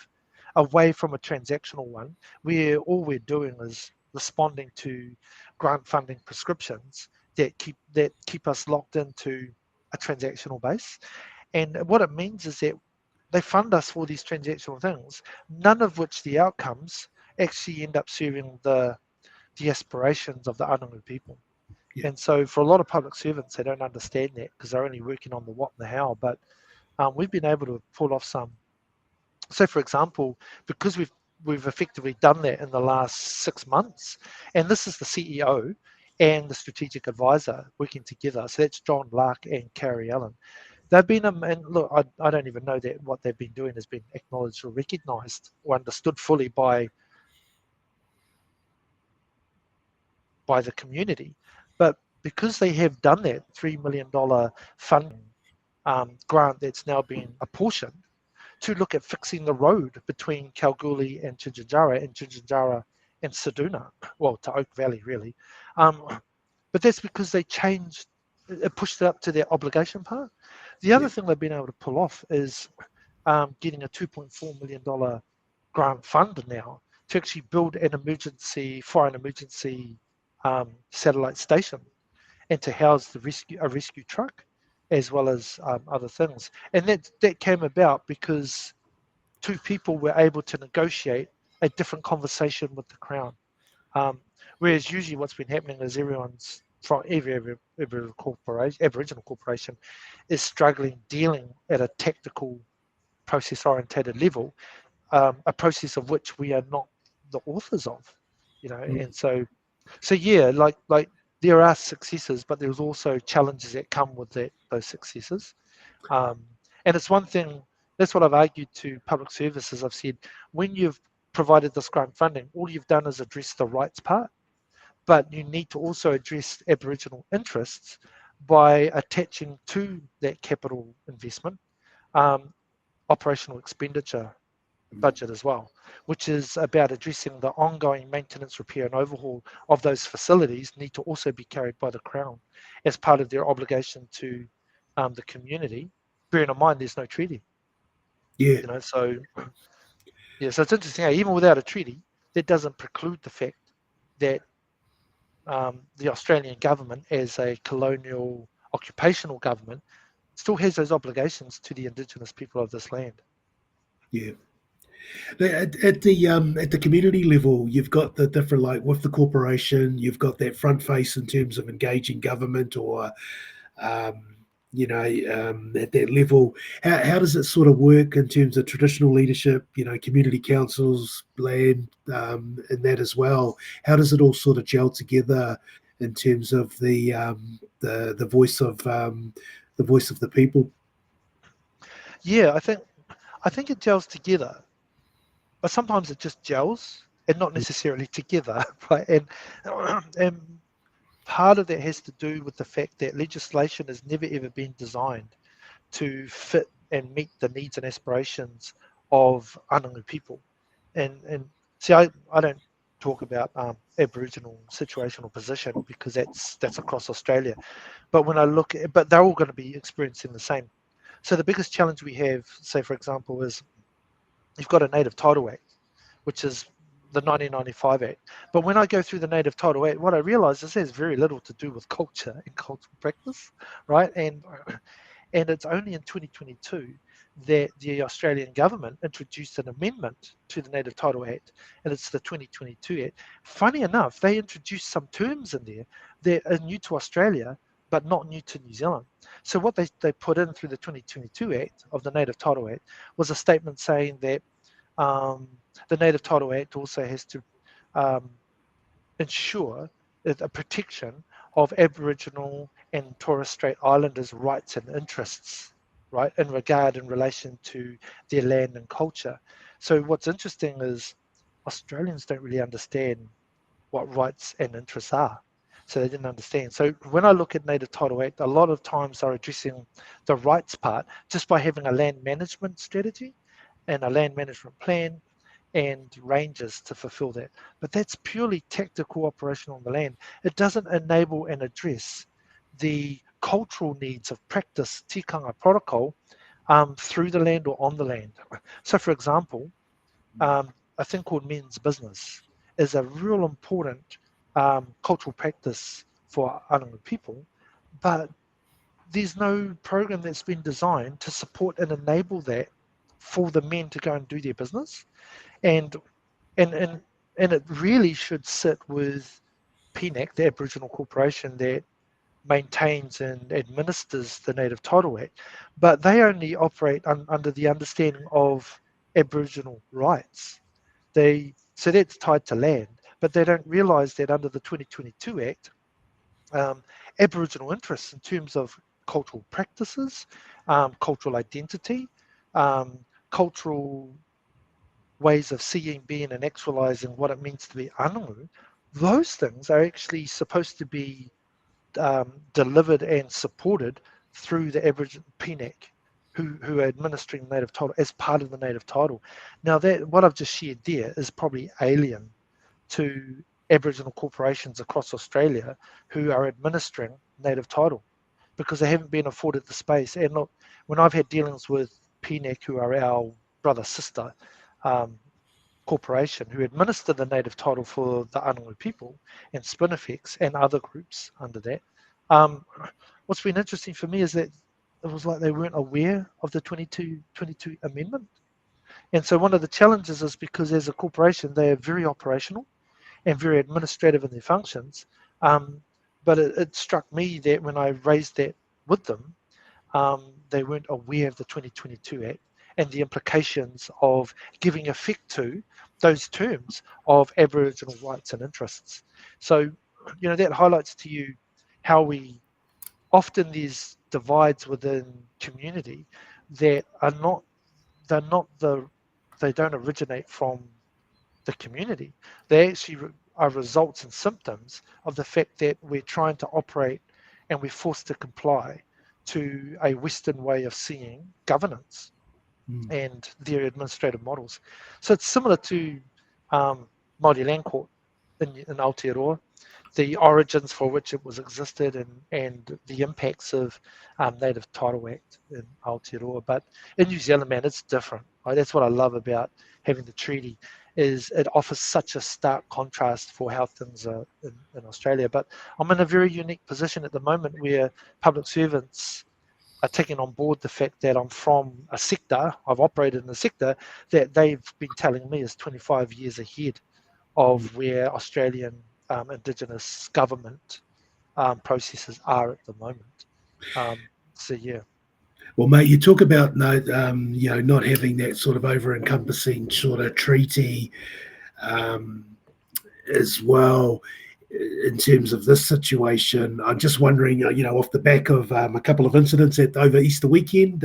away from a transactional one, where all we're doing is responding to grant funding prescriptions that keep us locked into a transactional base. And what it means is that they fund us for these transactional things, none of which the outcomes actually end up serving the aspirations of the Anangu people. yeah, And so for a lot of public servants, they don't understand that because they're only working on the what and the how. But we've been able to pull off some. So, for example, because we've effectively done that in the last 6 months, and this is the CEO and the strategic advisor working together. So that's John Lark and Carrie Allen. They've been, and look, I don't even know that what they've been doing has been acknowledged or recognised or understood fully by the community. But because they have done that $3 million funding grant that's now been apportioned to look at fixing the road between Kalgoorlie and Tjuntuntjarra and Seduna, well, to Oak Valley, really. But that's because they changed, it pushed it up to their obligation part. The other yeah, thing they've been able to pull off is getting a $2.4 million grant fund now to actually build foreign emergency satellite station and to house a rescue truck as well as other things. And that came about because two people were able to negotiate a different conversation with the Crown. Um, Whereas usually what's been happening is everyone's from every Aboriginal corporation is struggling dealing at a tactical process orientated level, a process of which we are not the authors of, mm, and so yeah, like there are successes, but there's also challenges that come with those successes. Um, and it's one thing, that's what I've argued to public services. I've said, when you've provided this grant funding, all you've done is address the rights part, but you need to also address Aboriginal interests by attaching to that capital investment um, operational expenditure budget as well, which is about addressing the ongoing maintenance, repair, and overhaul of those facilities need to also be carried by the Crown as part of their obligation to the community. Bearing in mind, there's no treaty, yeah, So yeah, so it's interesting. Even without a treaty, that doesn't preclude the fact that the Australian government, as a colonial occupational government, still has those obligations to the Indigenous people of this land. Yeah. At the community level, you've got the different, like with the corporation, you've got that front face in terms of engaging government, or um, at that level. How does it sort of work in terms of traditional leadership? Community councils, land, and that as well. How does it all sort of gel together in terms of the voice of the people? Yeah, I think it gels together, but sometimes it just gels and not necessarily together, right? And part of that has to do with the fact that legislation has never ever been designed to fit and meet the needs and aspirations of Anangu people. And see, I don't talk about Aboriginal situational position, because that's across Australia. But when I look at, but they're all going to be experiencing the same. So the biggest challenge we have, say for example, is you've got a Native Title Act, which is the 1995 Act. But when I go through the Native Title Act, what I realise is it has very little to do with culture and cultural practice, right? And it's only in 2022 that the Australian government introduced an amendment to the Native Title Act, and it's the 2022 Act. Funny enough, they introduced some terms in there that are new to Australia, but not new to New Zealand. So what they put in through the 2022 Act of the Native Title Act was a statement saying that um, the Native Title Act also has to um, ensure a protection of Aboriginal and Torres Strait Islanders' rights and interests, right, in relation to their land and culture. So what's interesting is Australians don't really understand what rights and interests are. So they didn't understand. So when I look at Native Title Act, a lot of times they're addressing the rights part just by having a land management strategy and a land management plan and rangers to fulfill that. But that's purely tactical operation on the land. It doesn't enable and address the cultural needs of practice, tikanga protocol, through the land or on the land. So, for example, a thing called men's business is a real important cultural practice for Anangu people, but there's no program that's been designed to support and enable that for the men to go and do their business. And and and and it really should sit with PNAC, the Aboriginal corporation that maintains and administers the Native Title Act, but they only operate under the understanding of Aboriginal rights. So that's tied to land, but they don't realise that under the 2022 Act, Aboriginal interests in terms of cultural practices, cultural identity, um, cultural ways of seeing, being, and actualizing what it means to be Anangu, those things are actually supposed to be delivered and supported through the Aboriginal PNAC, who are administering native title as part of the native title. Now, that what I've just shared there is probably alien to Aboriginal corporations across Australia who are administering native title, because they haven't been afforded the space. And look, when I've had dealings with PNAC, who are our brother sister um, corporation, who administer the native title for the Anangu people and Spinifex and other groups under that. What's been interesting for me is that it was like they weren't aware of the 22 amendment. And so one of the challenges is because as a corporation, they are very operational and very administrative in their functions. Um, but it struck me that when I raised that with them, they weren't aware of the 2022 Act and the implications of giving effect to those terms of Aboriginal rights and interests. So, that highlights to you how we often there's divides within community that are not they're not the they don't originate from the community. They actually are results and symptoms of the fact that we're trying to operate and we're forced to comply to a Western way of seeing governance Mm. and their administrative models. So it's similar to Māori Land Court in Aotearoa, the origins for which it was existed, and the impacts of Native Title Act in Aotearoa. But in New Zealand, man, it's different. Right? That's what I love about having the treaty. is it offers such a stark contrast for how things are in Australia. But I'm in a very unique position at the moment where public servants are taking on board the fact that I'm from a sector, I've operated in a sector that they've been telling me is 25 years ahead of where Australian Indigenous government processes are at the moment. So yeah. Well, mate, you talk about not having that sort of over-encompassing sort of treaty um, as well in terms of this situation. I'm just wondering, off the back of a couple of incidents over Easter weekend,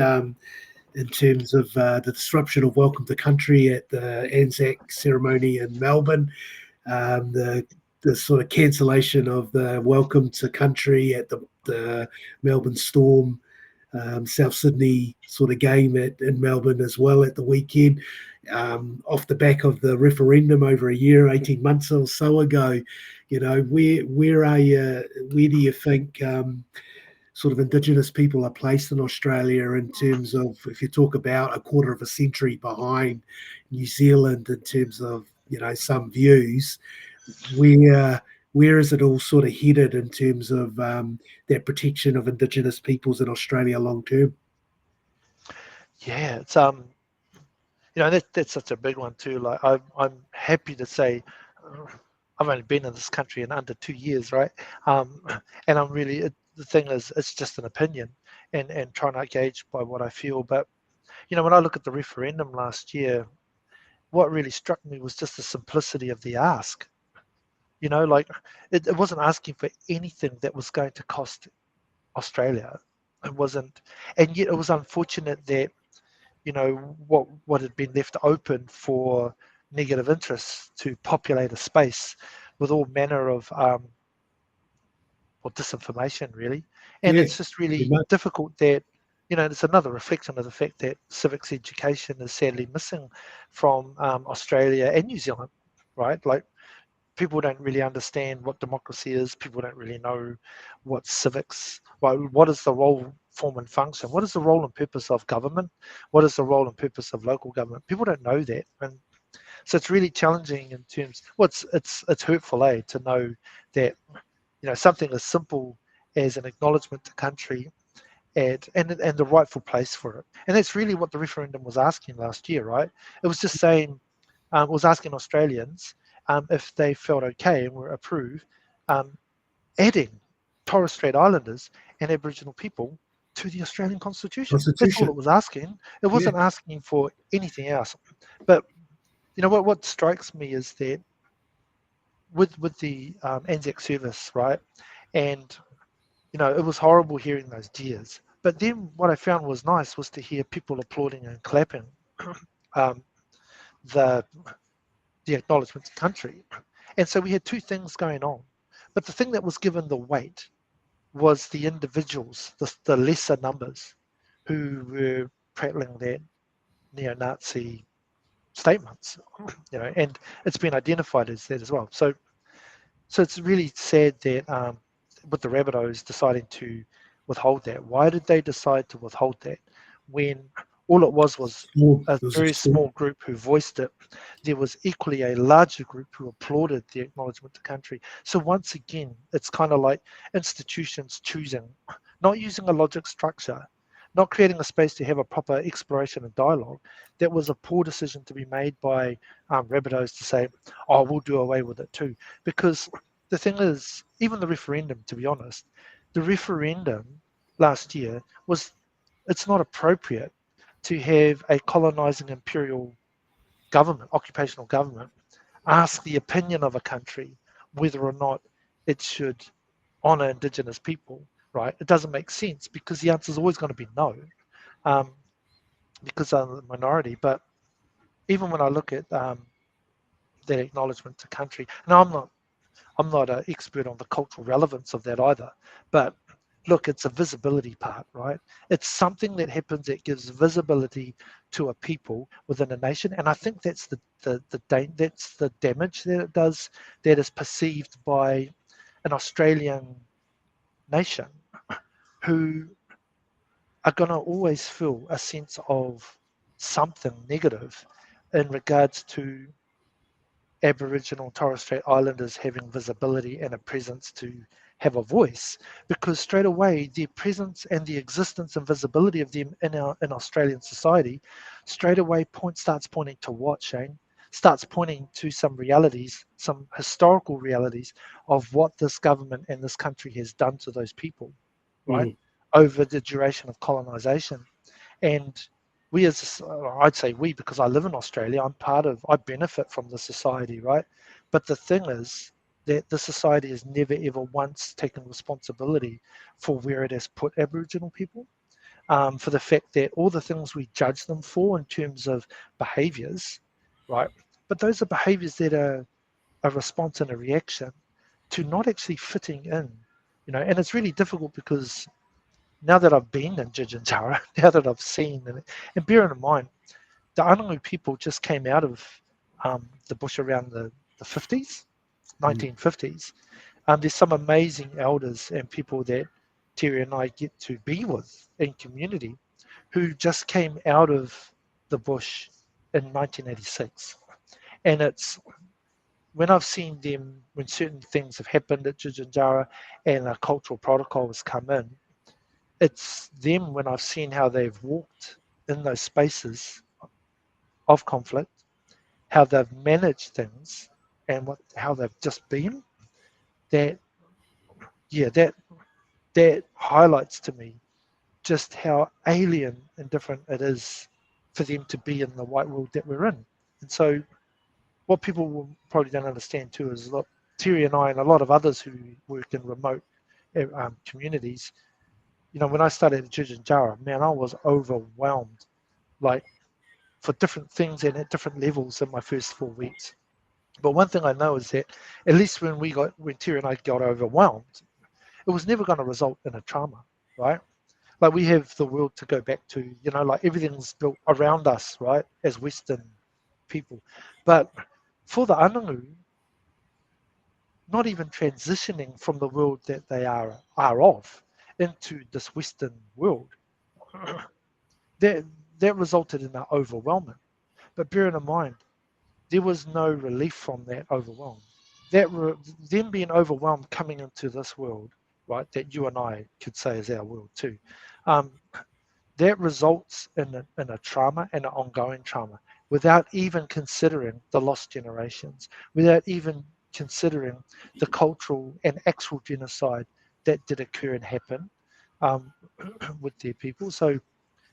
in terms of the disruption of Welcome to Country at the Anzac ceremony in Melbourne, the sort of cancellation of the Welcome to Country at the Melbourne Storm, South Sydney sort of game in Melbourne as well at the weekend, off the back of the referendum over a year, 18 months or so ago. Where are you? Where do you think sort of Indigenous people are placed in Australia in terms of, if you talk about a quarter of a century behind New Zealand in terms of some views, where is it all sort of headed in terms of that protection of Indigenous peoples in Australia long term? Yeah, it's that's such a big one too. Like I'm happy to say, I've only been in this country in under 2 years, right? And I'm really the thing is, it's just an opinion, and trying to gauge by what I feel. But when I look at the referendum last year, what really struck me was just the simplicity of the ask. Like it wasn't asking for anything that was going to cost Australia. It wasn't, and yet it was unfortunate that what had been left open for negative interests to populate a space with all manner of disinformation, really. And Yeah, it's just really pretty difficult that it's another reflection of the fact that civics education is sadly missing from Australia and New Zealand, right? Like, people don't really understand what democracy is. People don't really know what civics, what is the role, form, and function. What is the role and purpose of government? What is the role and purpose of local government? People don't know that, and so it's really challenging in terms. Well, it's hurtful, to know that something as simple as an acknowledgement to country and the rightful place for it. And that's really what the referendum was asking last year, right? It was just saying, it was asking Australians if they felt okay and were approved, adding Torres Strait Islanders and Aboriginal people to the Australian Constitution. That's all Constitution. it was asking. It Yeah, wasn't asking for anything else. But what strikes me is that with the Anzac service, right, and it was horrible hearing those jeers. But then what I found was nice was to hear people applauding and clapping um, the acknowledgement to country. And so we had two things going on. But the thing that was given the weight was the individuals, the lesser numbers, who were prattling their neo-Nazi statements, and it's been identified as that as well. So it's really sad that with the Rabbitohs deciding to withhold that. Why did they decide to withhold that when all it was storm. a It was a very storm. small group who voiced it? There was equally a larger group who applauded the acknowledgement to country. So once again, it's kind of like institutions choosing, not using a logic structure, not creating a space to have a proper exploration and dialogue. That was a poor decision to be made by Rabbitohs to say, oh, we'll do away with it too. Because the thing is, even the referendum, to be honest, the referendum last year it's not appropriate to have a colonizing imperial government, occupational government, ask the opinion of a country whether or not it should honor Indigenous people, right? It doesn't make sense because the answer is always going to be no, um, because I'm the minority. But even when I look at that acknowledgement to country, and I'm not an expert on the cultural relevance of that either, but look, it's a visibility part, right? It's something that happens that gives visibility to a people within a nation, and I think that's that's the damage that it does, that is perceived by an Australian nation who are going to always feel a sense of something negative in regards to Aboriginal and Torres Strait Islanders having visibility and a presence to have a voice, because straight away their presence and the existence and visibility of them in Australian society straight away starts pointing to what, Shane? Starts pointing to some realities, some historical realities of what this government and this country has done to those people, right? Mm. Over the duration of colonization. And we as, I'd say we, because I live in Australia, I benefit from the society, right? But the thing is that the society has never ever once taken responsibility for where it has put Aboriginal people, for the fact that all the things we judge them for in terms of behaviours, right? But those are behaviours that are a response and a reaction to not actually fitting in, and it's really difficult because now that I've been in Tjuntuntjarra, now that I've seen, and bearing in mind, the Anangu people just came out of the bush around the 50s, Mm. 1950s. There's some amazing elders and people that Terry and I get to be with in community who just came out of the bush in 1986. And it's when I've seen them, when certain things have happened at Tjuntuntjarra and a cultural protocol has come in, it's them when I've seen how they've walked in those spaces of conflict, how they've managed things, and how they've just been. That yeah, that highlights to me just how alien and different it is for them to be in the white world that we're in. And so, what people will probably don't understand too is, look, Terry and I and a lot of others who work in remote communities. When I started at Tjuntuntjarra, man, I was overwhelmed, like for different things and at different levels in my first 4 weeks. But one thing I know is that at least when Terry and I got overwhelmed, it was never going to result in a trauma, right? Like we have the world to go back to, like everything's built around us, right, as Western people. But for the Anangu, not even transitioning from the world that they are of into this Western world, that that resulted in that overwhelming. But bearing in mind, there was no relief from that overwhelm. Them being overwhelmed coming into this world, right, that you and I could say is our world too, um, that results in a trauma and an ongoing trauma without even considering the lost generations, without even considering the cultural and actual genocide that did occur and happen um, with their people. So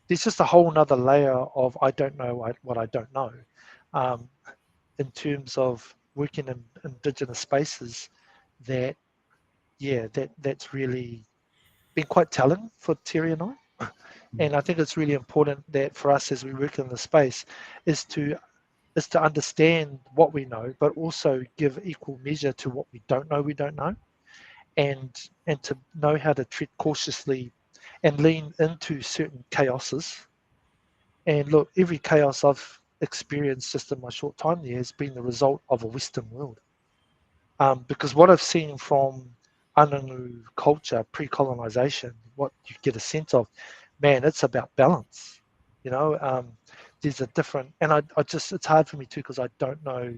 there's just a whole nother layer of I don't know what I don't know. Um, in terms of working in Indigenous spaces, that that's really been quite telling for Terry and I. And I think it's really important that for us as we work in the space is to understand what we know, but also give equal measure to what we don't know, and to know how to tread cautiously and lean into certain chaoses. And look, every chaos I've experienced just in my short time there has been the result of a Western world. Because what I've seen from Anangu culture, pre-colonization, what you get a sense of, man, it's about balance. There's a different, and I just, it's hard for me too because I don't know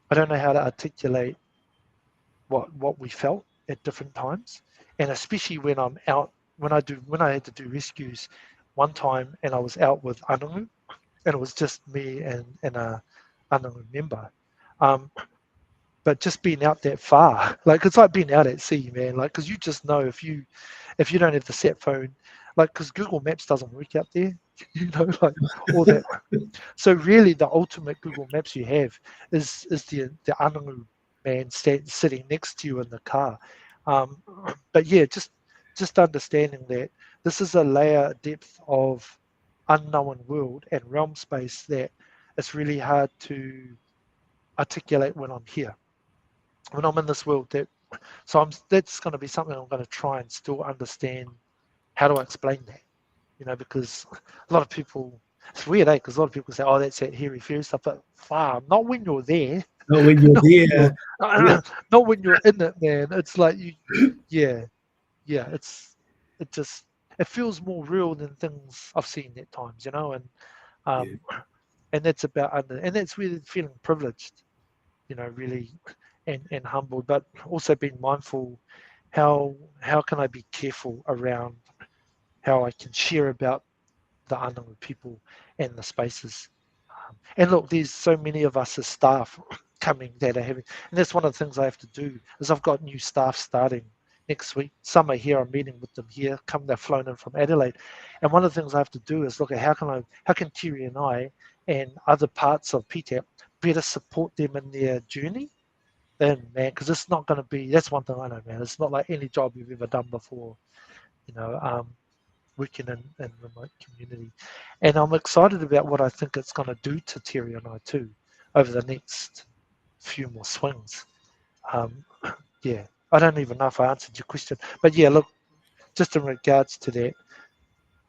how to articulate what we felt at different times, and especially when I'm out, when I had to do rescues one time, and I was out with Anangu, and it was just me and a Anangu member. Um, but just being out that far, like it's like being out at sea, man. Like, because you just know if you don't have the sat phone, like, because Google Maps doesn't work out there, like all that. So really, the ultimate Google Maps you have is the Anangu man sitting next to you in the car. Um, but yeah, just understanding that this is a layer depth of unknown world and realm space that it's really hard to articulate when I'm here, when I'm in this world. That's going to be something I'm going to try and still understand. How do I explain that? Because a lot of people, it's weird, eh? Because a lot of people say, "Oh, that's that hairy fairy stuff," but far, not when you're there, Not when you're not when there. you're, Yeah. not when you're in it, man. It's like yeah, yeah. It just, it feels more real than things I've seen at times, and Yeah. um, and that's about and that's really feeling privileged really and humbled, but also being mindful how can I be careful around how I can share about the unknown people and the spaces. And look, there's so many of us as staff coming that are having, and that's one of the things I have to do is I've got new staff starting next week. Some are here. I'm meeting with them here. They've flown in from Adelaide, and one of the things I have to do is look at how can Terry and I and other parts of PTAP better support them in their journey. And man, because it's not going to be. That's one thing I know, man. It's not like any job you've ever done before. You know, working in remote community. And I'm excited about what I think it's going to do to Terry and I too over the next few more swings. Um, yeah, I don't even know if I answered your question, but yeah, look, just in regards to that,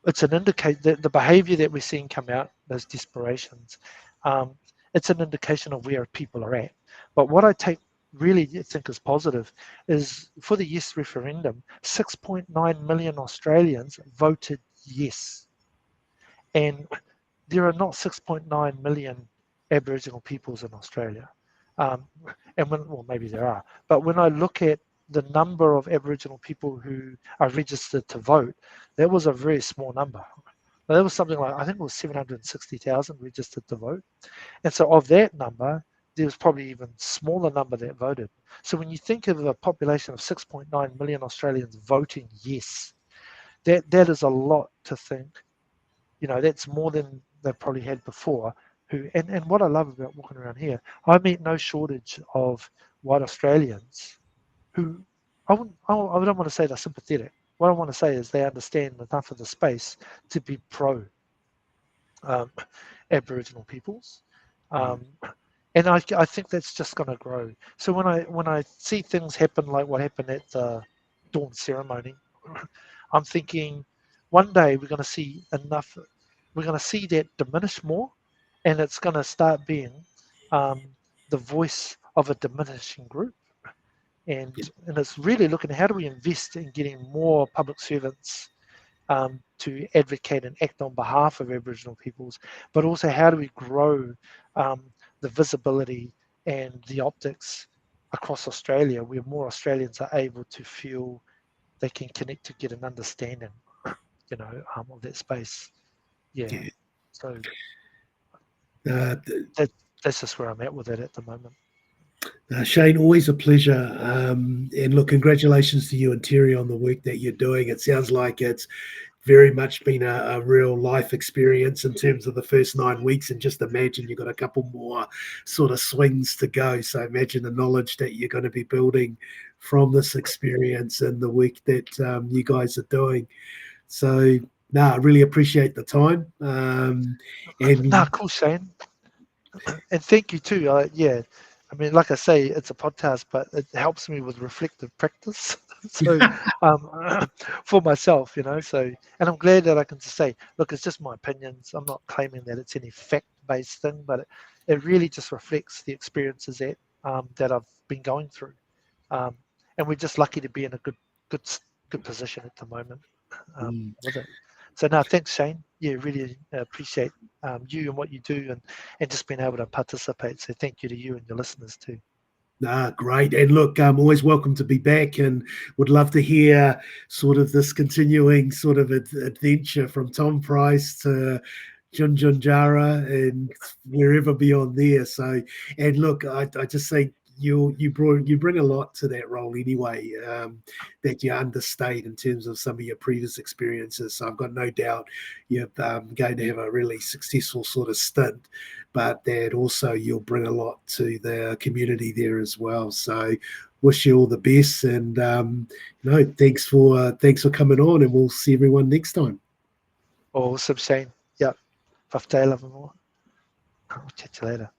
it's an indicate that the behaviour that we're seeing come out, those desperations, um, it's an indication of where people are at. But what I really think is positive is for the yes referendum, 6.9 million Australians voted yes. And there are not 6.9 million Aboriginal peoples in Australia. Well, maybe there are. But when I look at the number of Aboriginal people who are registered to vote, that was a very small number. There was something like, I think it was 760,000 registered to vote. And so of that number, there was probably even smaller number that voted. So when you think of a population of 6.9 million Australians voting yes, that is a lot to think. That's more than they've probably had before. And what I love about walking around here, I meet no shortage of white Australians who I don't want to say they're sympathetic. What I want to say is they understand enough of the space to be pro Aboriginal peoples. And I think that's just going to grow. So when I see things happen like what happened at the dawn ceremony, I'm thinking one day we're going to see enough. We're going to see that diminish more, and it's going to start being the voice of a diminishing group. And it's really looking at how do we invest in getting more public servants to advocate and act on behalf of Aboriginal peoples, but also how do we grow the visibility and the optics across Australia where more Australians are able to feel they can connect to get an understanding, of that space. Yeah. So that's just where I'm at with it at the moment. Shane, always a pleasure. And look, congratulations to you and Terry on the work that you're doing. It sounds like it's very much been a real life experience in terms of the first 9 weeks. And just imagine you've got a couple more sort of swings to go. So imagine the knowledge that you're going to be building from this experience and the work that you guys are doing. So, I really appreciate the time. Cool, Shane. And thank you too. Yeah. I mean, like I say, it's a podcast, but it helps me with reflective practice. So, for myself, So, and I'm glad that I can just say, look, it's just my opinions. I'm not claiming that it's any fact-based thing, but it really just reflects the experiences that I've been going through. And we're just lucky to be in a good position at the moment with it. So no, thanks, Shane. Yeah, really appreciate you and what you do and just being able to participate. So thank you to you and your listeners too. Great. And look, I'm always welcome to be back and would love to hear sort of this continuing sort of adventure from Tom Price to Tjuntuntjarra and wherever beyond there. So, and look, I just think you bring a lot to that role anyway, that you understate in terms of some of your previous experiences. So I've got no doubt you're going to have a really successful sort of stint, but that also you'll bring a lot to the community there as well. So wish you all the best, and thanks for coming on, and we'll see everyone next time. Awesome, Shane. Yeah, Paupiyala more. I'll chat to you later.